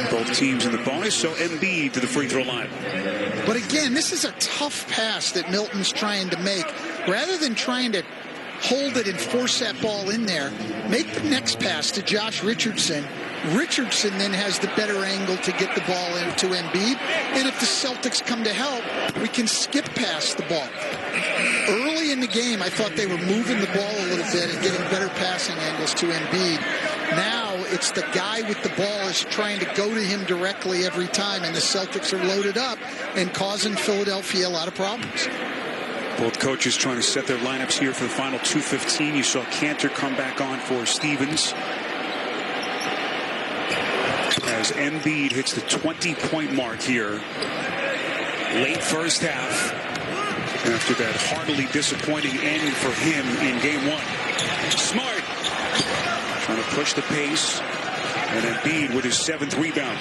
Both teams in the bonus, so Embiid to the free throw line. But again, this is a tough pass that Milton's trying to make. Rather than trying to hold it and force that ball in there, make the next pass to Josh Richardson. Richardson then has the better angle to get the ball into Embiid. And if the Celtics come to help, we can skip past the ball. Early in the game, I thought they were moving the ball a little bit and getting better passing angles to Embiid. Now it's the guy with the ball is trying to go to him directly every time, and the Celtics are loaded up and causing Philadelphia a lot of problems. Both coaches trying to set their lineups here for the final 2:15. You saw Cantor come back on for Stevens, as Embiid hits the 20-point mark here. Late first half, after that heartily disappointing end for him in game one. Smart trying to push the pace, and Embiid with his 7th rebound.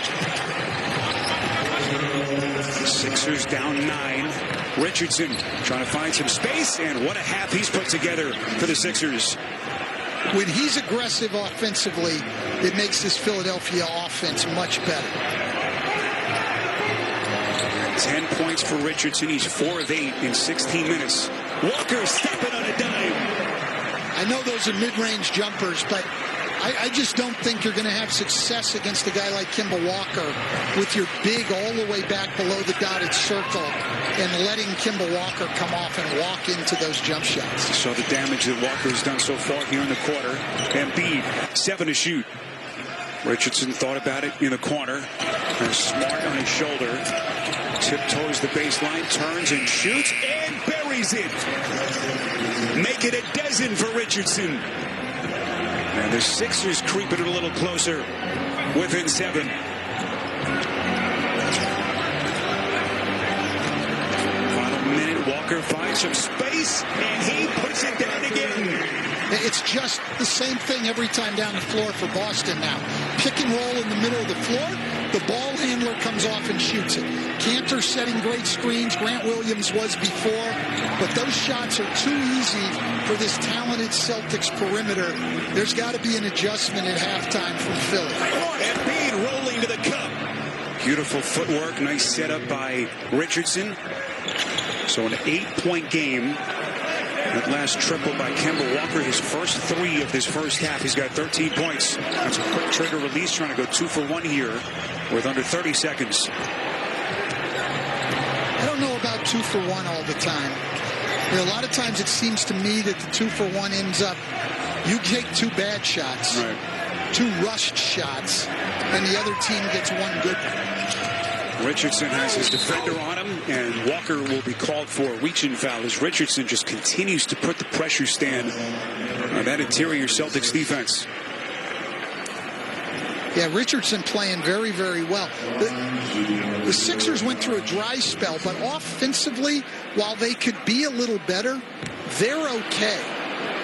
Sixers down 9. Richardson trying to find some space, and what a half he's put together for the Sixers. When he's aggressive offensively, it makes this Philadelphia offense much better. 10 points for Richardson. He's 4 of 8 in 16 minutes. Walker stepping on a dime. I know those are mid-range jumpers, but I just don't think you're going to have success against a guy like Kemba Walker with your big all the way back below the dotted circle and letting Kemba Walker come off and walk into those jump shots. You saw the damage that Walker has done so far here in the quarter. Embiid, 7 to shoot. Richardson thought about it in the corner. And Smart on his shoulder. Tiptoes the baseline, turns and shoots, and buries it. Make it a dozen for Richardson. And the Sixers creeping a little closer, within 7. Final minute, Walker finds some space, and he puts it down again. It's just the same thing every time down the floor for Boston now. Pick and roll in the middle of the floor. The ball handler comes off and shoots it. Cantor setting great screens. Grant Williams was before. But those shots are too easy for this talented Celtics perimeter. There's got to be an adjustment at halftime from Philly. Embiid rolling to the cup. Beautiful footwork. Nice setup by Richardson. So an 8-point game. That last triple by Kemba Walker, his first 3 of this first half. He's got 13 points. That's a quick trigger release, trying to go 2 for 1 here with under 30 seconds. I don't know about 2 for 1 all the time. A lot of times it seems to me that the 2 for 1 ends up, you take 2 bad shots, right, 2 rushed shots, and the other team gets 1 good one. Richardson has his defender on him, and Walker will be called for a reach-in foul as Richardson just continues to put the pressure stand on that interior Celtics defense. Yeah, Richardson playing very, very well. The Sixers went through a dry spell, but offensively, while they could be a little better, they're okay.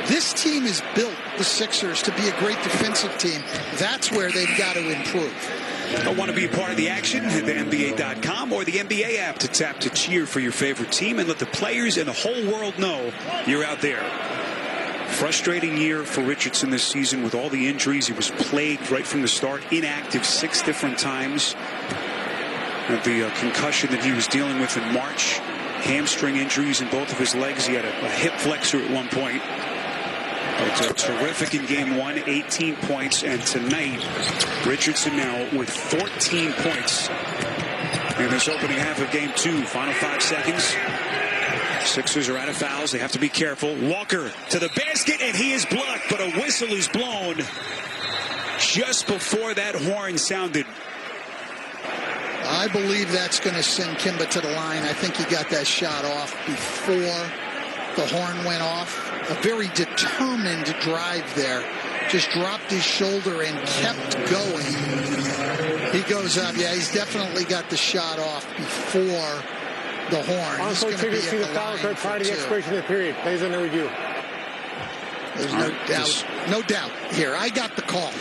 This team is built, the Sixers, to be a great defensive team. That's where they've got to improve. I want to be a part of the action. Head to NBA.com or the NBA app to tap to cheer for your favorite team and let the players and the whole world know you're out there. Frustrating year for Richardson this season with all the injuries. He was plagued right from the start, inactive 6 different times. The concussion that he was dealing with in March, hamstring injuries in both of his legs. He had a hip flexor at one point. But terrific in game 1, 18 points, and tonight Richardson now with 14 points in this opening half of game 2. Final 5 seconds. Sixers are out of fouls. They have to be careful. Walker to the basket, and he is blocked, but a whistle is blown just before that horn sounded. I believe that's going to send Kemba to the line. I think he got that shot off before the horn went off. A very determined drive there. Just dropped his shoulder and kept going. He goes up. Yeah, he's definitely got the shot off before the horn. He's going to be at the foul line prior to for the two. expiration of the period. Plays under review. There's no doubt here. I got the call.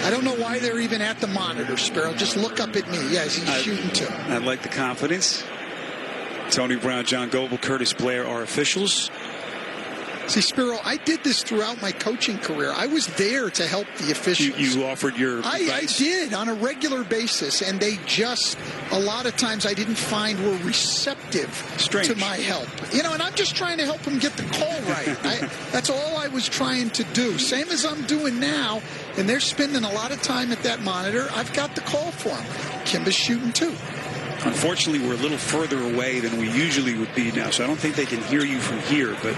I don't know why they're even at the monitor, Sparrow. Just look up at me. Yes, he's shooting two. I like the confidence. Tony Brown, John Goble, Curtis Blair are officials. See, Spiro, I did this throughout my coaching career. I was there to help the officials. You offered your I did on a regular basis, and they just, a lot of times I didn't find were receptive to my help. You know, and I'm just trying to help them get the call right. That's all I was trying to do. Same as I'm doing now, and they're spending a lot of time at that monitor. I've got the call for them. Kimba's shooting two. Unfortunately, we're a little further away than we usually would be now, so I don't think they can hear you from here, but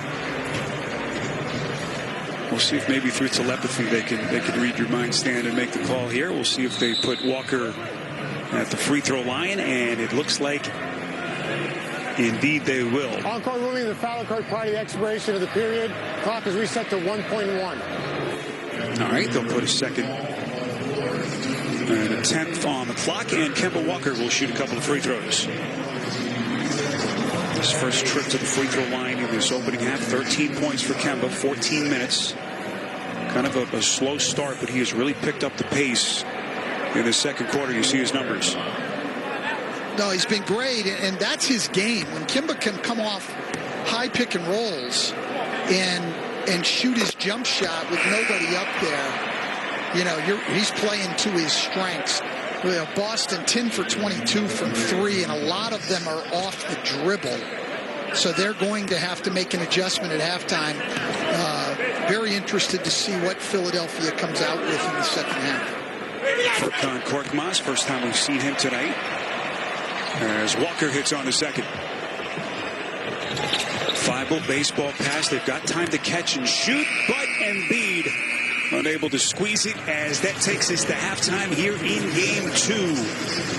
we'll see if maybe through telepathy they can read your mind stand and make the call here. We'll see if they put Walker at the free throw line, and it looks like indeed they will. On-court ruling the foul occurred prior to the expiration of the period. Clock is reset to 1.1. All right, they'll put a second and a 10th on the clock, and Kemba Walker will shoot a couple of free throws. His first trip to the free throw line in this opening half. 13 points for Kemba, 14 minutes. Kind of a slow start, but he has really picked up the pace in the second quarter. You see his numbers. No, he's been great, and that's his game. When Kimba can come off high pick and rolls and shoot his jump shot with nobody up there, you know, he's playing to his strengths. Boston 10 for 22 from three, and a lot of them are off the dribble. So they're going to have to make an adjustment at halftime. Very interested to see what Philadelphia comes out with in the second half. Furkan Korkmaz, first time we've seen him tonight, as Walker hits on the second. Five-ball baseball pass. They've got time to catch and shoot, but Embiid unable to squeeze it, as that takes us to halftime here in game two.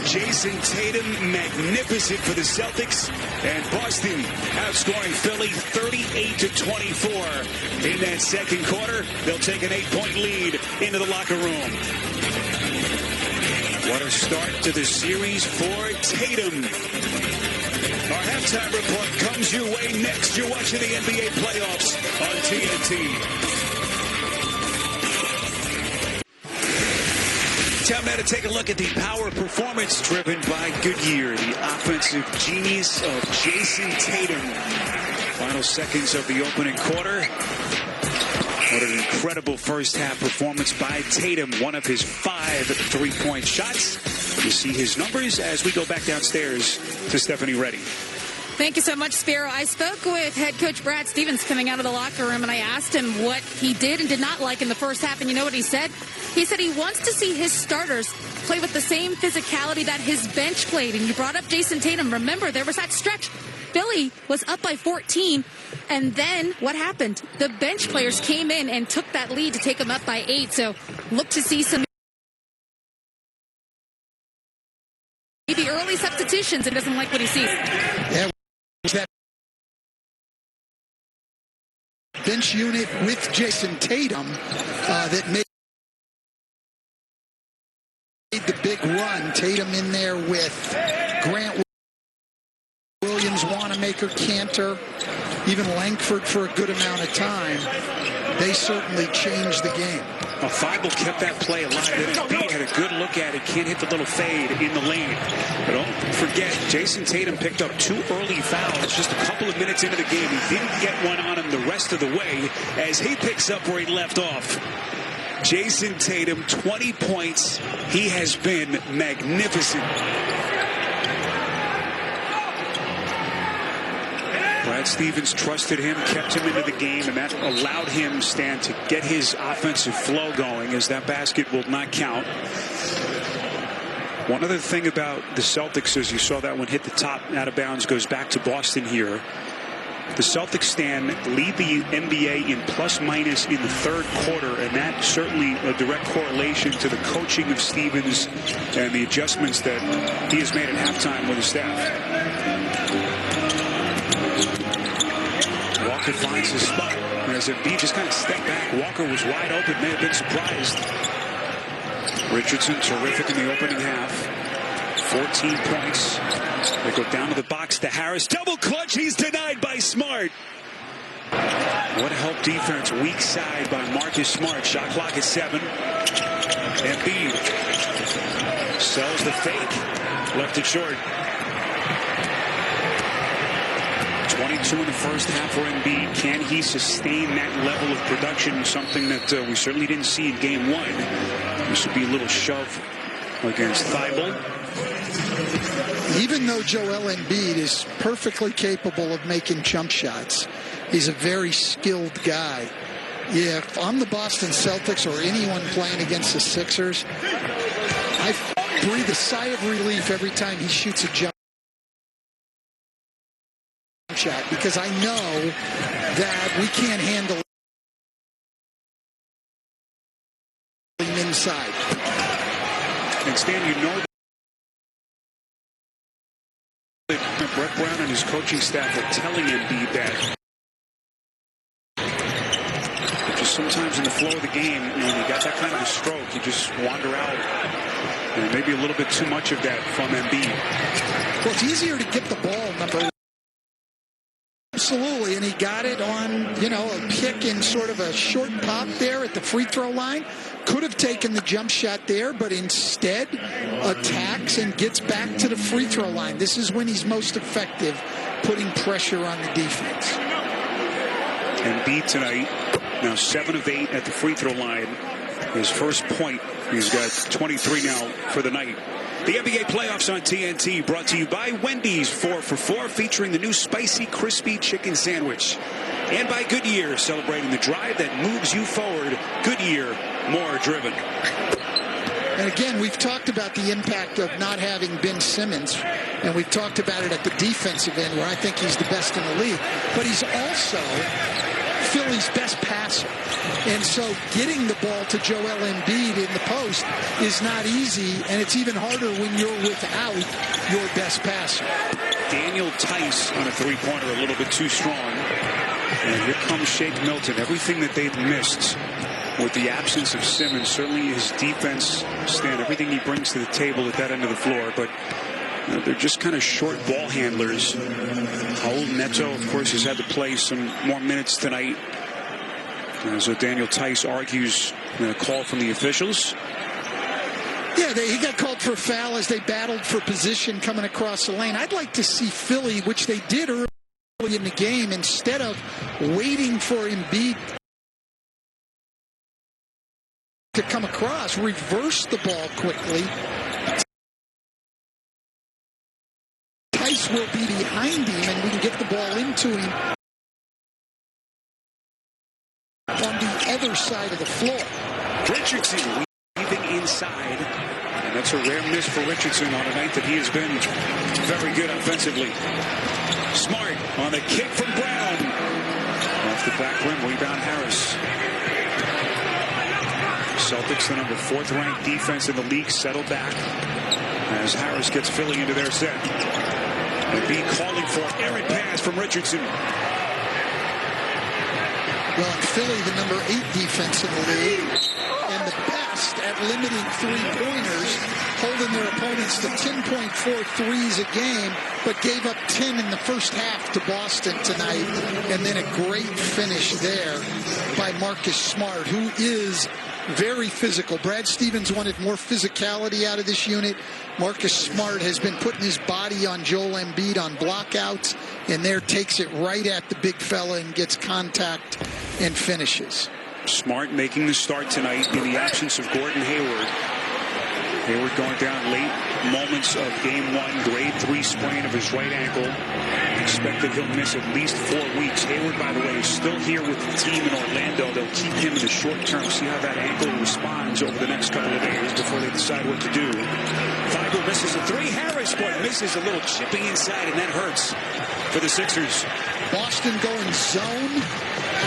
Jason Tatum, magnificent for the Celtics, and Boston outscoring Philly 38-24 in that second quarter. They'll take an 8-point lead into the locker room. What a start to the series for Tatum. Our halftime report comes your way next. You're watching the NBA playoffs on TNT. Time now to take a look at the power performance driven by Goodyear, the offensive genius of Jason Tatum. Final seconds of the opening quarter. What an incredible first half performance by Tatum. One of his 5 3-point shots. You see his numbers as we go back downstairs to Stephanie Reddy. Thank you so much, Spiro. I spoke with head coach Brad Stevens coming out of the locker room, and I asked him what he did and did not like in the first half. And you know what he said? He said he wants to see his starters play with the same physicality that his bench played. And you brought up Jason Tatum. Remember, there was that stretch. Philly was up by 14. And then what happened? The bench players came in and took that lead to take them up by 8. So look to see some maybe early substitutions. He doesn't like what he sees. Yeah, that bench unit with Jason Tatum that made the big run. Tatum in there with Grant Williams, Wanamaker, Cantor, even Langford for a good amount of time. They certainly changed the game. Feibel kept that play alive. Embiid had a good look at it. Kid hit the little fade in the lane. But don't forget, Jason Tatum picked up 2 early fouls just a couple of minutes into the game. He didn't get one on him the rest of the way as he picks up where he left off. Jason Tatum, 20 points. He has been magnificent. Brad Stevens trusted him, kept him into the game, and that allowed him, Stan, to get his offensive flow going, as that basket will not count. One other thing about the Celtics, as you saw that one hit the top out of bounds, goes back to Boston here. The Celtics, Stan, lead the NBA in plus-minus in the third quarter, and that's certainly a direct correlation to the coaching of Stevens and the adjustments that he has made at halftime with his staff. Walker finds his spot. As Embiid just kind of stepped back, Walker was wide open, may have been surprised. Richardson, terrific in the opening half. 14 points. They go down to the box to Harris. Double clutch. He's denied by Smart. What help defense. Weak side by Marcus Smart. Shot clock at 7. Embiid sells the fake. Left it short. 22 in the first half for Embiid. Can he sustain that level of production? Something that we certainly didn't see in game 1. This would be a little shove against Thibault. Even though Joel Embiid is perfectly capable of making jump shots, he's a very skilled guy. Yeah, if I'm the Boston Celtics or anyone playing against the Sixers, I breathe a sigh of relief every time he shoots a jump shot, because I know that we can't handle him inside. And Stan, you know that Brett Brown and his coaching staff are telling Embiid that. Just sometimes in the flow of the game, when you got that kind of a stroke, you just wander out. And maybe a little bit too much of that from Embiid. Well, it's easier to get the ball, number one. Absolutely, and he got it on, a pick in sort of a short pop there at the free throw line. Could have taken the jump shot there, but instead attacks and gets back to the free throw line. This is when he's most effective, putting pressure on the defense. Embiid tonight, now 7 of 8 at the free throw line. His first point. He's got 23 now for the night. The NBA playoffs on TNT, brought to you by Wendy's 4 for $4, featuring the new spicy crispy chicken sandwich. And by Goodyear, celebrating the drive that moves you forward. Goodyear, more driven. And again, we've talked about the impact of not having Ben Simmons, and we've talked about it at the defensive end, where I think he's the best in the league. But he's also Philly's best passer. And so getting the ball to Joel Embiid in the post is not easy, and it's even harder when you're without your best passer. Daniel Tice on a three-pointer, a little bit too strong. And here comes Shake Milton. Everything that they've missed with the absence of Simmons, certainly his defense, Stan, everything he brings to the table at that end of the floor. But they're just kind of short ball handlers. Raul Neto, of course, has had to play some more minutes tonight. So Daniel Tice argues a call from the officials. Yeah, he got called for a foul as they battled for position coming across the lane. I'd like to see Philly, which they did early in the game, instead of waiting for Embiid to come across, reverse the ball quickly. Tice will be behind him, and we can get the ball into him on the other side of the floor. Richardson weaving inside, and that's a rare miss for Richardson on a night that he has been very good offensively. Smart on the kick from Brown. Off the back rim, rebound Harris. Celtics, the number 4th ranked defense in the league, settle back as Harris gets Philly into their set. Embiid calling for errant pass from Richardson. Well, in Philly, the number 8 defense in the league, and the best at limiting three-pointers, holding their opponents to 10.4 threes a game, but gave up 10 in the first half to Boston tonight, and then a great finish there by Marcus Smart, who is very physical. Brad Stevens wanted more physicality out of this unit. Marcus Smart has been putting his body on Joel Embiid on blockouts, and there takes it right at the big fella and gets contact and finishes. Smart making the start tonight in the absence of Gordon Hayward. Hayward going down late moments of game 1, grade 3 sprain of his right ankle. Expected he'll miss at least 4 weeks. Hayward, by the way, is still here with the team in Orlando. They'll keep him in the short term, see how that ankle responds over the next couple of days before they decide what to do. Thibault misses a 3. Harris, boy, misses a little chipping inside, and that hurts for the Sixers. Boston going zone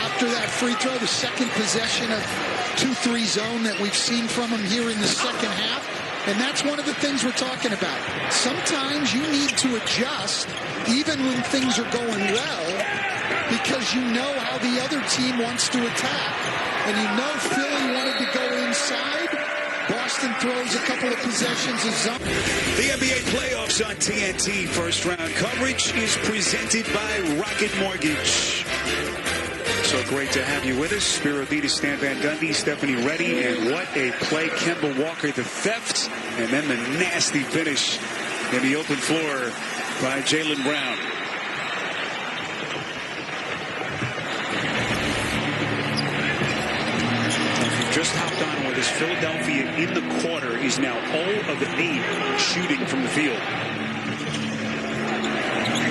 after that free throw, the second possession of 2-3 zone that we've seen from him here in the second half. And that's one of the things we're talking about. Sometimes you need to adjust even when things are going well, because you know how the other team wants to attack. And you know Philly wanted to go inside, Boston throws a couple of possessions of zone. The NBA playoffs on TNT. First round coverage is presented by Rocket Mortgage. So great to have you with us. Spiro Thetis, Stan Van Gundy, Stephanie Reddy, and what a play. Kemba Walker, the theft, and then the nasty finish in the open floor by Jaylen Brown. Just hopped on with us. Philadelphia in the quarter is now 0 of 8 shooting from the field.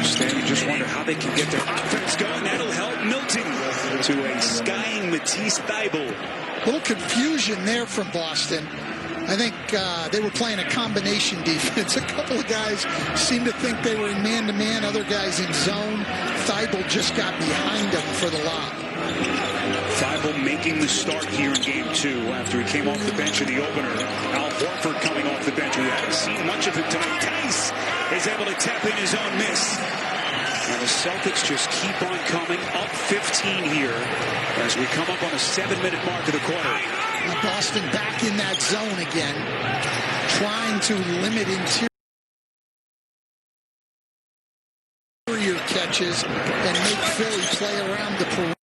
Stan, you just wonder how they can get their offense going. That'll help Milton to a skying Matisse Thybulle. A little confusion there from Boston. I think they were playing a combination defense. A couple of guys seemed to think they were in man-to-man, other guys in zone. Thybulle just got behind him for the lob. Thybulle making the start here in game 2 after he came off the bench in the opener. Al Horford coming off the bench. We haven't seen much of him tonight. Tice is able to tap in his own miss. And the Celtics just keep on coming, up 15 here as we come up on a 7-minute mark of the quarter. Boston back in that zone again, trying to limit interior catches and make Philly play around the perimeter.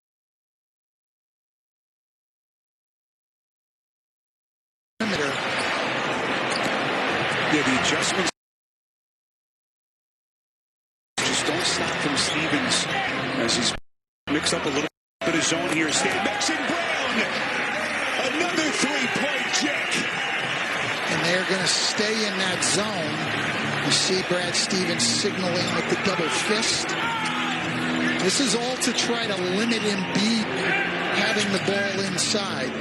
Yeah, the adjustments just don't stop from Stevens as he's mixed up a little bit of zone here. Stan Mason Brown, another three-point jack. And they're going to stay in that zone. You see Brad Stevens signaling with the double fist. This is all to try to limit Embiid having the ball inside.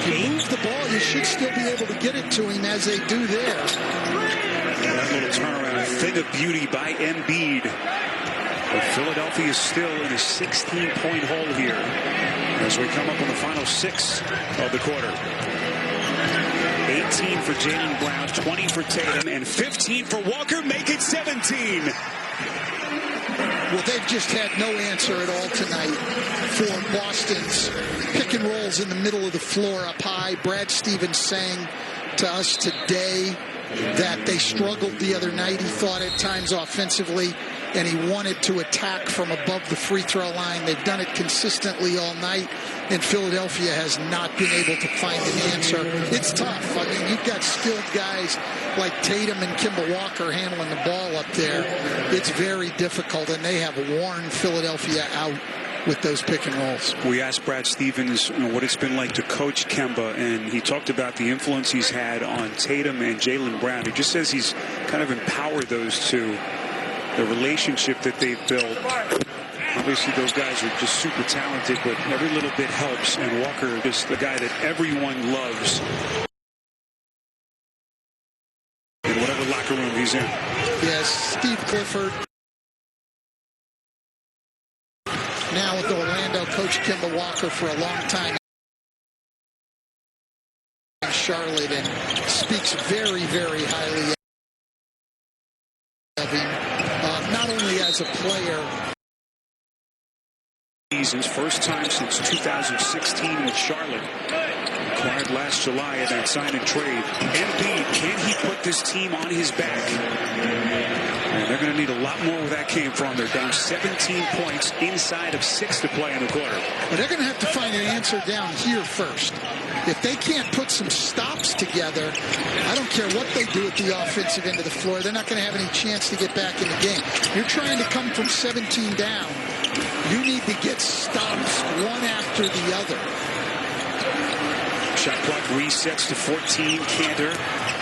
If you move the ball, you should still be able to get it to him as they do there. That little turnaround, a thing of beauty by Embiid. But Philadelphia is still in a 16-point hole here as we come up on the final 6 of the quarter. 18 for Jaylen Brown, 20 for Tatum, and 15 for Walker. Make it 17. Well, they've just had no answer at all tonight for Boston's pick and rolls in the middle of the floor up high. Brad Stevens saying to us today that they struggled the other night. He thought at times offensively, and he wanted to attack from above the free throw line. They've done it consistently all night, and Philadelphia has not been able to find an answer. It's tough. I mean, you've got skilled guys like Tatum and Kemba Walker handling the ball up there. It's very difficult, and they have worn Philadelphia out with those pick and rolls. We asked Brad Stevens what it's been like to coach Kemba, and he talked about the influence he's had on Tatum and Jaylen Brown. He just says he's kind of empowered those two, the relationship that they've built. Obviously, those guys are just super talented, but every little bit helps, and Walker is the guy that everyone loves in whatever locker room he's in. Yes, Steve Clifford. Now with Orlando, coach Kemba Walker for a long time in Charlotte, and speaks very, very highly of him, not only as a player. Season's first time since 2016 with Charlotte. Acquired last July in that sign and trade. Embiid, can he put this team on his back? And they're going to need a lot more where that came from. They're down 17 points inside of 6 to play in the quarter. But they're going to have to find an answer down here first. If they can't put some stops together, I don't care what they do at the offensive end of the floor, they're not going to have any chance to get back in the game. You're trying to come from 17 down. You need to get stops one after the other. Shot clock resets to 14. Cantor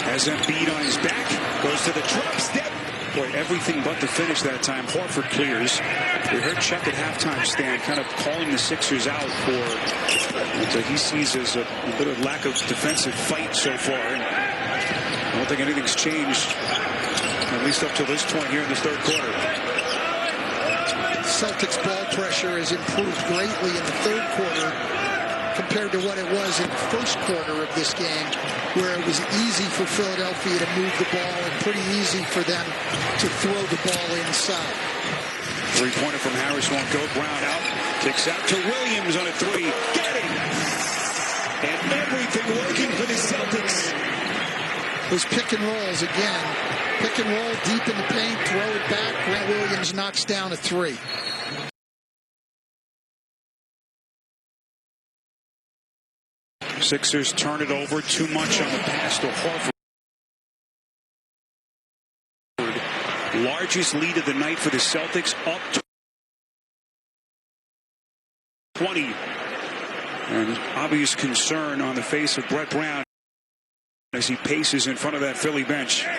has Embiid on his back. Goes to the drop step. Boy, everything but the finish that time. Horford clears. We heard Chuck at halftime, Stan, kind of calling the Sixers out for what he sees as a bit of lack of defensive fight so far. And I don't think anything's changed, at least up to this point here in this third quarter. Celtics ball pressure has improved greatly in the third quarter compared to what it was in the first quarter of this game, where it was easy for Philadelphia to move the ball and pretty easy for them to throw the ball inside. Three-pointer from Harris won't go. Brown out. Kicks out to Williams on a three. Get him! And everything working for the Celtics. Those pick and rolls again. Pick and roll deep in the paint, throw it back. Grant Williams knocks down a three. Sixers turn it over. Too much on the pass to Horford. Largest lead of the night for the Celtics, up 20. And obvious concern on the face of Brett Brown as he paces in front of that Philly bench. Brown,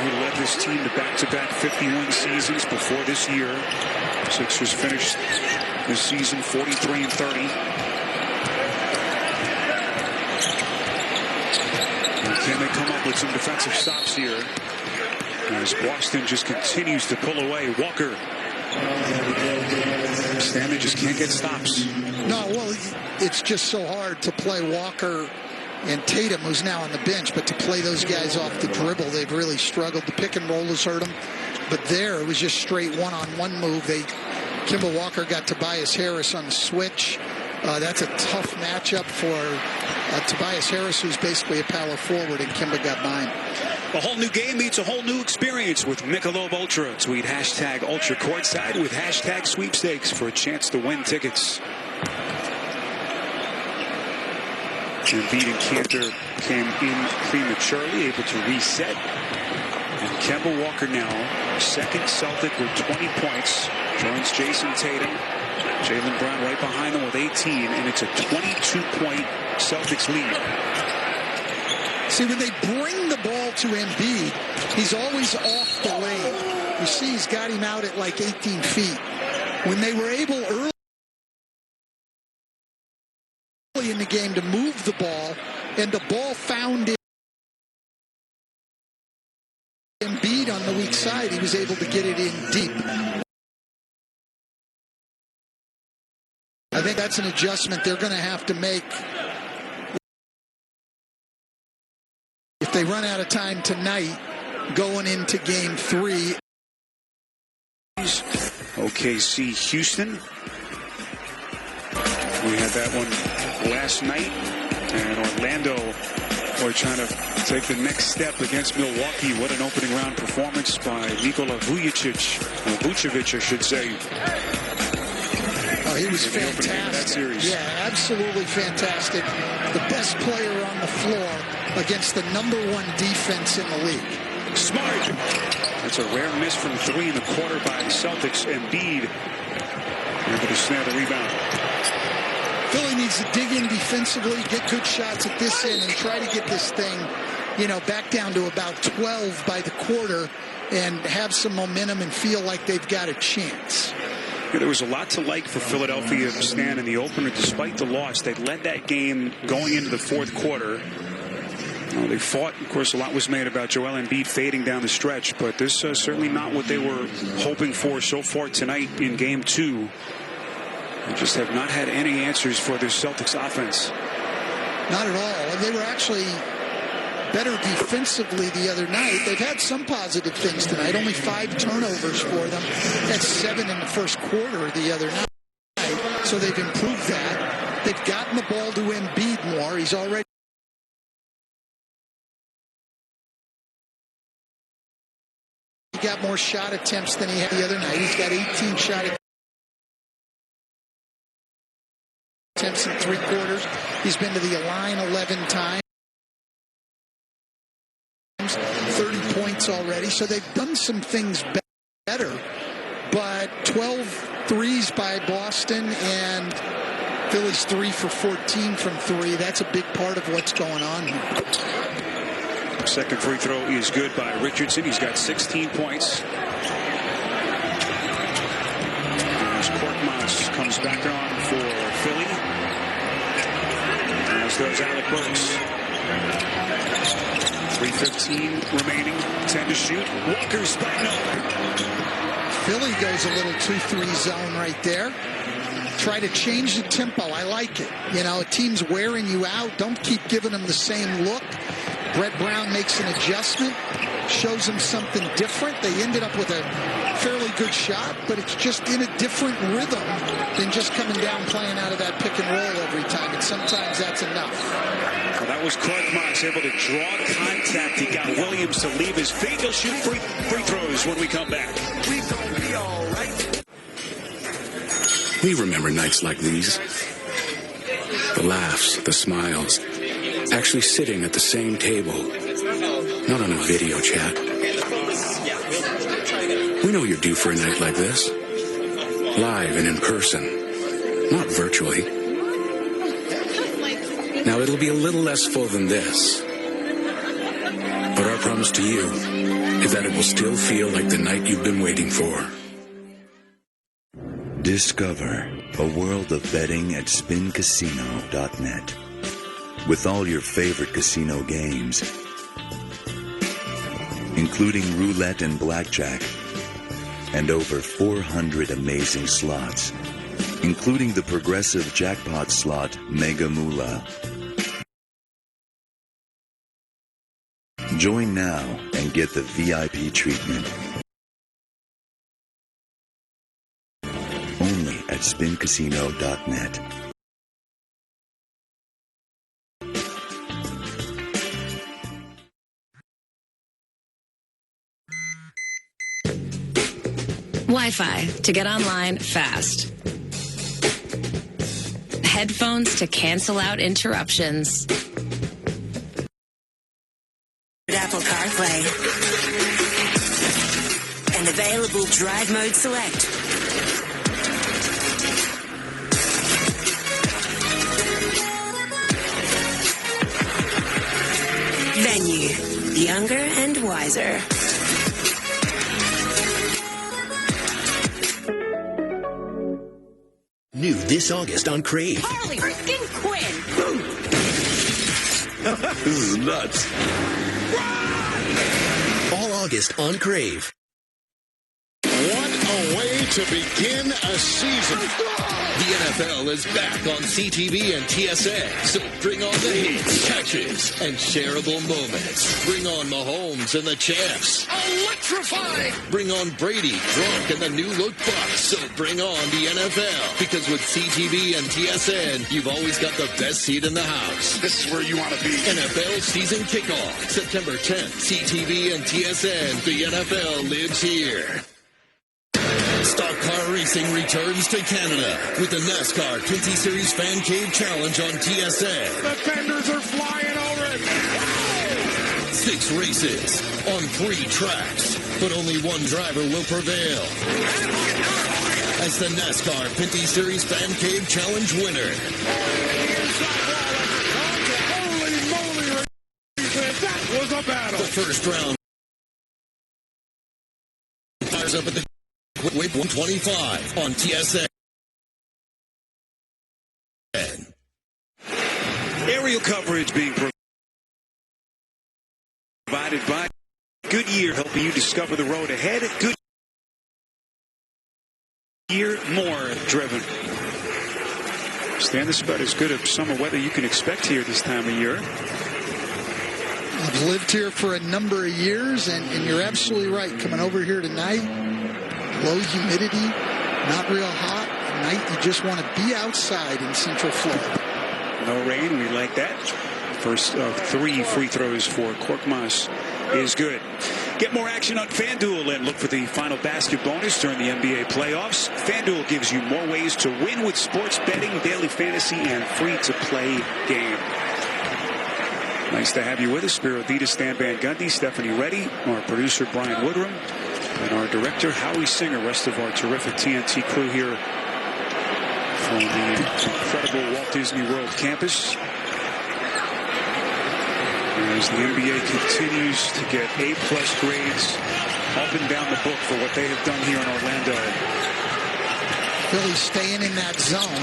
who led this team to back-to-back 51 seasons before this year. Sixers finished this season 43-30. And can they come up with some defensive stops here? As Boston just continues to pull away. Walker. Stanley just can't get stops. No, well, it's just so hard to play Walker and Tatum, who's now on the bench, but to play those guys off the dribble, they've really struggled. The pick and roll has hurt them. But there, it was just straight one-on-one move. Kemba Walker got Tobias Harris on the switch. That's a tough matchup for Tobias Harris, who's basically a power forward, and Kemba got by him. A whole new game meets a whole new experience with Michelob Ultra. Tweet hashtag Ultra Courtside with hashtag Sweepstakes for a chance to win tickets. Embiid and Cantor came in prematurely, able to reset. And Kemba Walker now, second Celtic with 20 points, joins Jason Tatum. Jaylen Brown right behind them with 18, and it's a 22-point Celtics lead. See, when they bring the ball to Embiid, he's always off the lane. You see he's got him out at like 18 feet. When they were able early in the game to move the ball, and the ball found Embiid on the weak side, he was able to get it in deep. I think that's an adjustment they're going to have to make if they run out of time tonight going into game 3. OKC Houston. We had that one last night, and Orlando are trying to take the next step against Milwaukee. What an opening round performance by Nikola Vucevic, I should say. Oh, he was fantastic. Yeah, absolutely fantastic. The best player on the floor against the #1 defense in the league. Smart. That's a rare miss from 3 in the quarter by the Celtics. Embiid able to snare the rebound. Philly needs to dig in defensively, get good shots at this end, and try to get this thing, back down to about 12 by the quarter and have some momentum and feel like they've got a chance. Yeah, there was a lot to like for Philadelphia, Stan, in the opener. Despite the loss, they led that game going into the fourth quarter. They fought. Of course, a lot was made about Joel Embiid fading down the stretch, but this is certainly not what they were hoping for so far tonight in Game 2. They just have not had any answers for their Celtics offense. Not at all. They were actually better defensively the other night. They've had some positive things tonight. Only 5 turnovers for them. That's 7 in the first quarter the other night. So they've improved that. They've gotten the ball to Embiid more. He's already got more shot attempts than he had the other night. He's got 18 shot attempts in 3 quarters. He's been to the line 11 times. 30 points already. So they've done some things better. But 12 threes by Boston, and Philly's 3 for 14 from 3. That's a big part of what's going on here. Second free throw is good by Richardson. He's got 16 points. As Korkmaz comes back on for Philly. As does Alec Burks. 3:15 remaining. 10 to shoot. Walker's back up. Philly goes a little 2-3 zone right there. Try to change the tempo. I like it. A team's wearing you out. Don't keep giving them the same look. Brett Brown makes an adjustment, shows them something different. They ended up with a fairly good shot, but it's just in a different rhythm than just coming down playing out of that pick and roll every time. And sometimes that's enough. Well, that was Korkmaz able to draw contact. He got Williams to leave his feet. He'll shoot free throws when we come back. We gonna be all right. We remember nights like these. The laughs, the smiles, actually sitting at the same table, not on a video chat. We know you're due for a night like this, live and in person, not virtually. Now, it'll be a little less full than this, but our promise to you is that it will still feel like the night you've been waiting for. Discover a world of betting at spincasino.net. With all your favorite casino games, including roulette and blackjack, and over 400 amazing slots, including the progressive jackpot slot Mega Moolah. Join now and get the VIP treatment. Only at spincasino.net. Wi-Fi to get online fast. Headphones to cancel out interruptions. Apple CarPlay. And available Drive Mode Select. Venue. Younger and wiser. New this August on Crave. Harley freaking Quinn! This is nuts. All August on Crave. What a way to begin a season. The NFL is back on CTV and TSN, so bring on the hits, catches, and shareable moments. Bring on Mahomes and the champs. Electrifying! Bring on Brady, Gronk, and the new look Bucks. So bring on the NFL, because with CTV and TSN, you've always got the best seat in the house. This is where you want to be. NFL season kickoff, September 10th, CTV and TSN. The NFL lives here. Stock car racing returns to Canada with the NASCAR Pinty Series Fan Cave Challenge on TSN. The fenders are flying already. 6 races on 3 tracks, but only one driver will prevail as the NASCAR Pinty Series Fan Cave Challenge winner. Holy moly, that was a battle. The first round fires up at the Wave 125 on TSN. Aerial coverage being provided by Goodyear, helping you discover the road ahead. Goodyear, more driven. Stan, this is about as good of summer weather you can expect here this time of year. I've lived here for a number of years, and you're absolutely right. Coming over here tonight, low humidity, not real hot. At night, you just want to be outside in Central Florida. No rain, we like that. First of 3 free throws for Korkmaz is good. Get more action on FanDuel and look for the final basket bonus during the NBA playoffs. FanDuel gives you more ways to win with sports betting, daily fantasy, and free-to-play game. Nice to have you with us. Spiro Dita, Stan Van Gundy, Stephanie Reddy, our producer Brian Woodrum, and our director Howie Singer. Rest of our terrific TNT crew here from the incredible Walt Disney World campus. As the NBA continues to get A+ grades up and down the book for what they have done here in Orlando. Philly staying in that zone.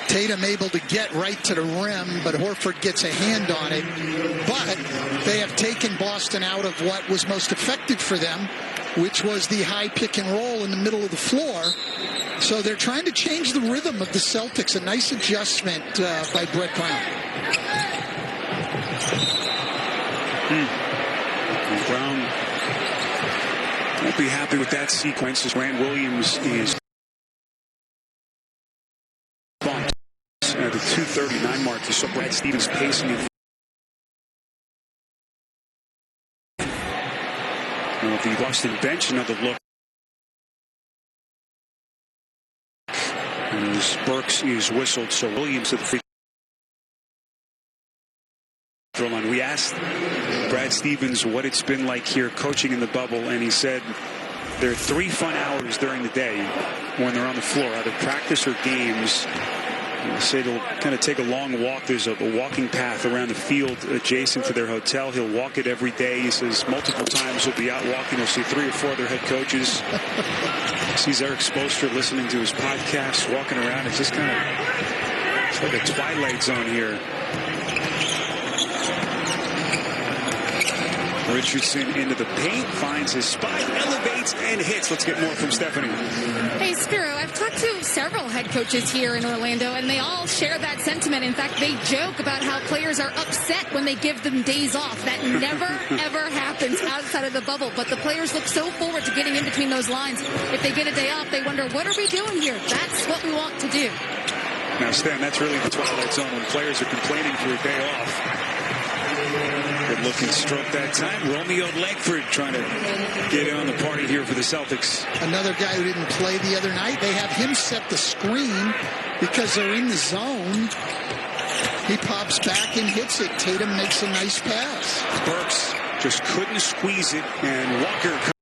Tatum able to get right to the rim, but Horford gets a hand on it. But they have taken Boston out of what was most effective for them, which was the high pick and roll in the middle of the floor. So they're trying to change the rhythm of the Celtics. A nice adjustment by Brett Brown. Brown Won't be happy with that sequence as Grant Williams is bumped at the 2:39 mark. You saw Brad Stevens pacing it. The Boston bench, another look. As Burks is whistled, so Williams at the free throw line. We asked Brad Stevens what it's been like here coaching in the bubble, and he said there are 3 fun hours during the day when they're on the floor, either practice or games. He said he'll kind of take a long walk. There's a walking path around the field adjacent to their hotel. He'll walk it every day. He says multiple times he'll be out walking. He'll see 3 or 4 other head coaches. Sees Eric Spoelstra listening to his podcast, walking around. It's just kind of, it's like a twilight zone here. Richardson into the paint, finds his spot, elevates, and hits. Let's get more from Stephanie. Hey, Spiro, I've talked to several head coaches here in Orlando, and they all share that sentiment. In fact, they joke about how players are upset when they give them days off. That never, ever happens outside of the bubble. But the players look so forward to getting in between those lines. If they get a day off, they wonder, what are we doing here? That's what we want to do. Now, Stan, that's really the twilight zone when players are complaining for a day off. Good looking stroke that time. Romeo Langford trying to get in on the party here for the Celtics. Another guy who didn't play the other night. They have him set the screen because they're in the zone. He pops back and hits it. Tatum makes a nice pass. Burks just couldn't squeeze it, and Walker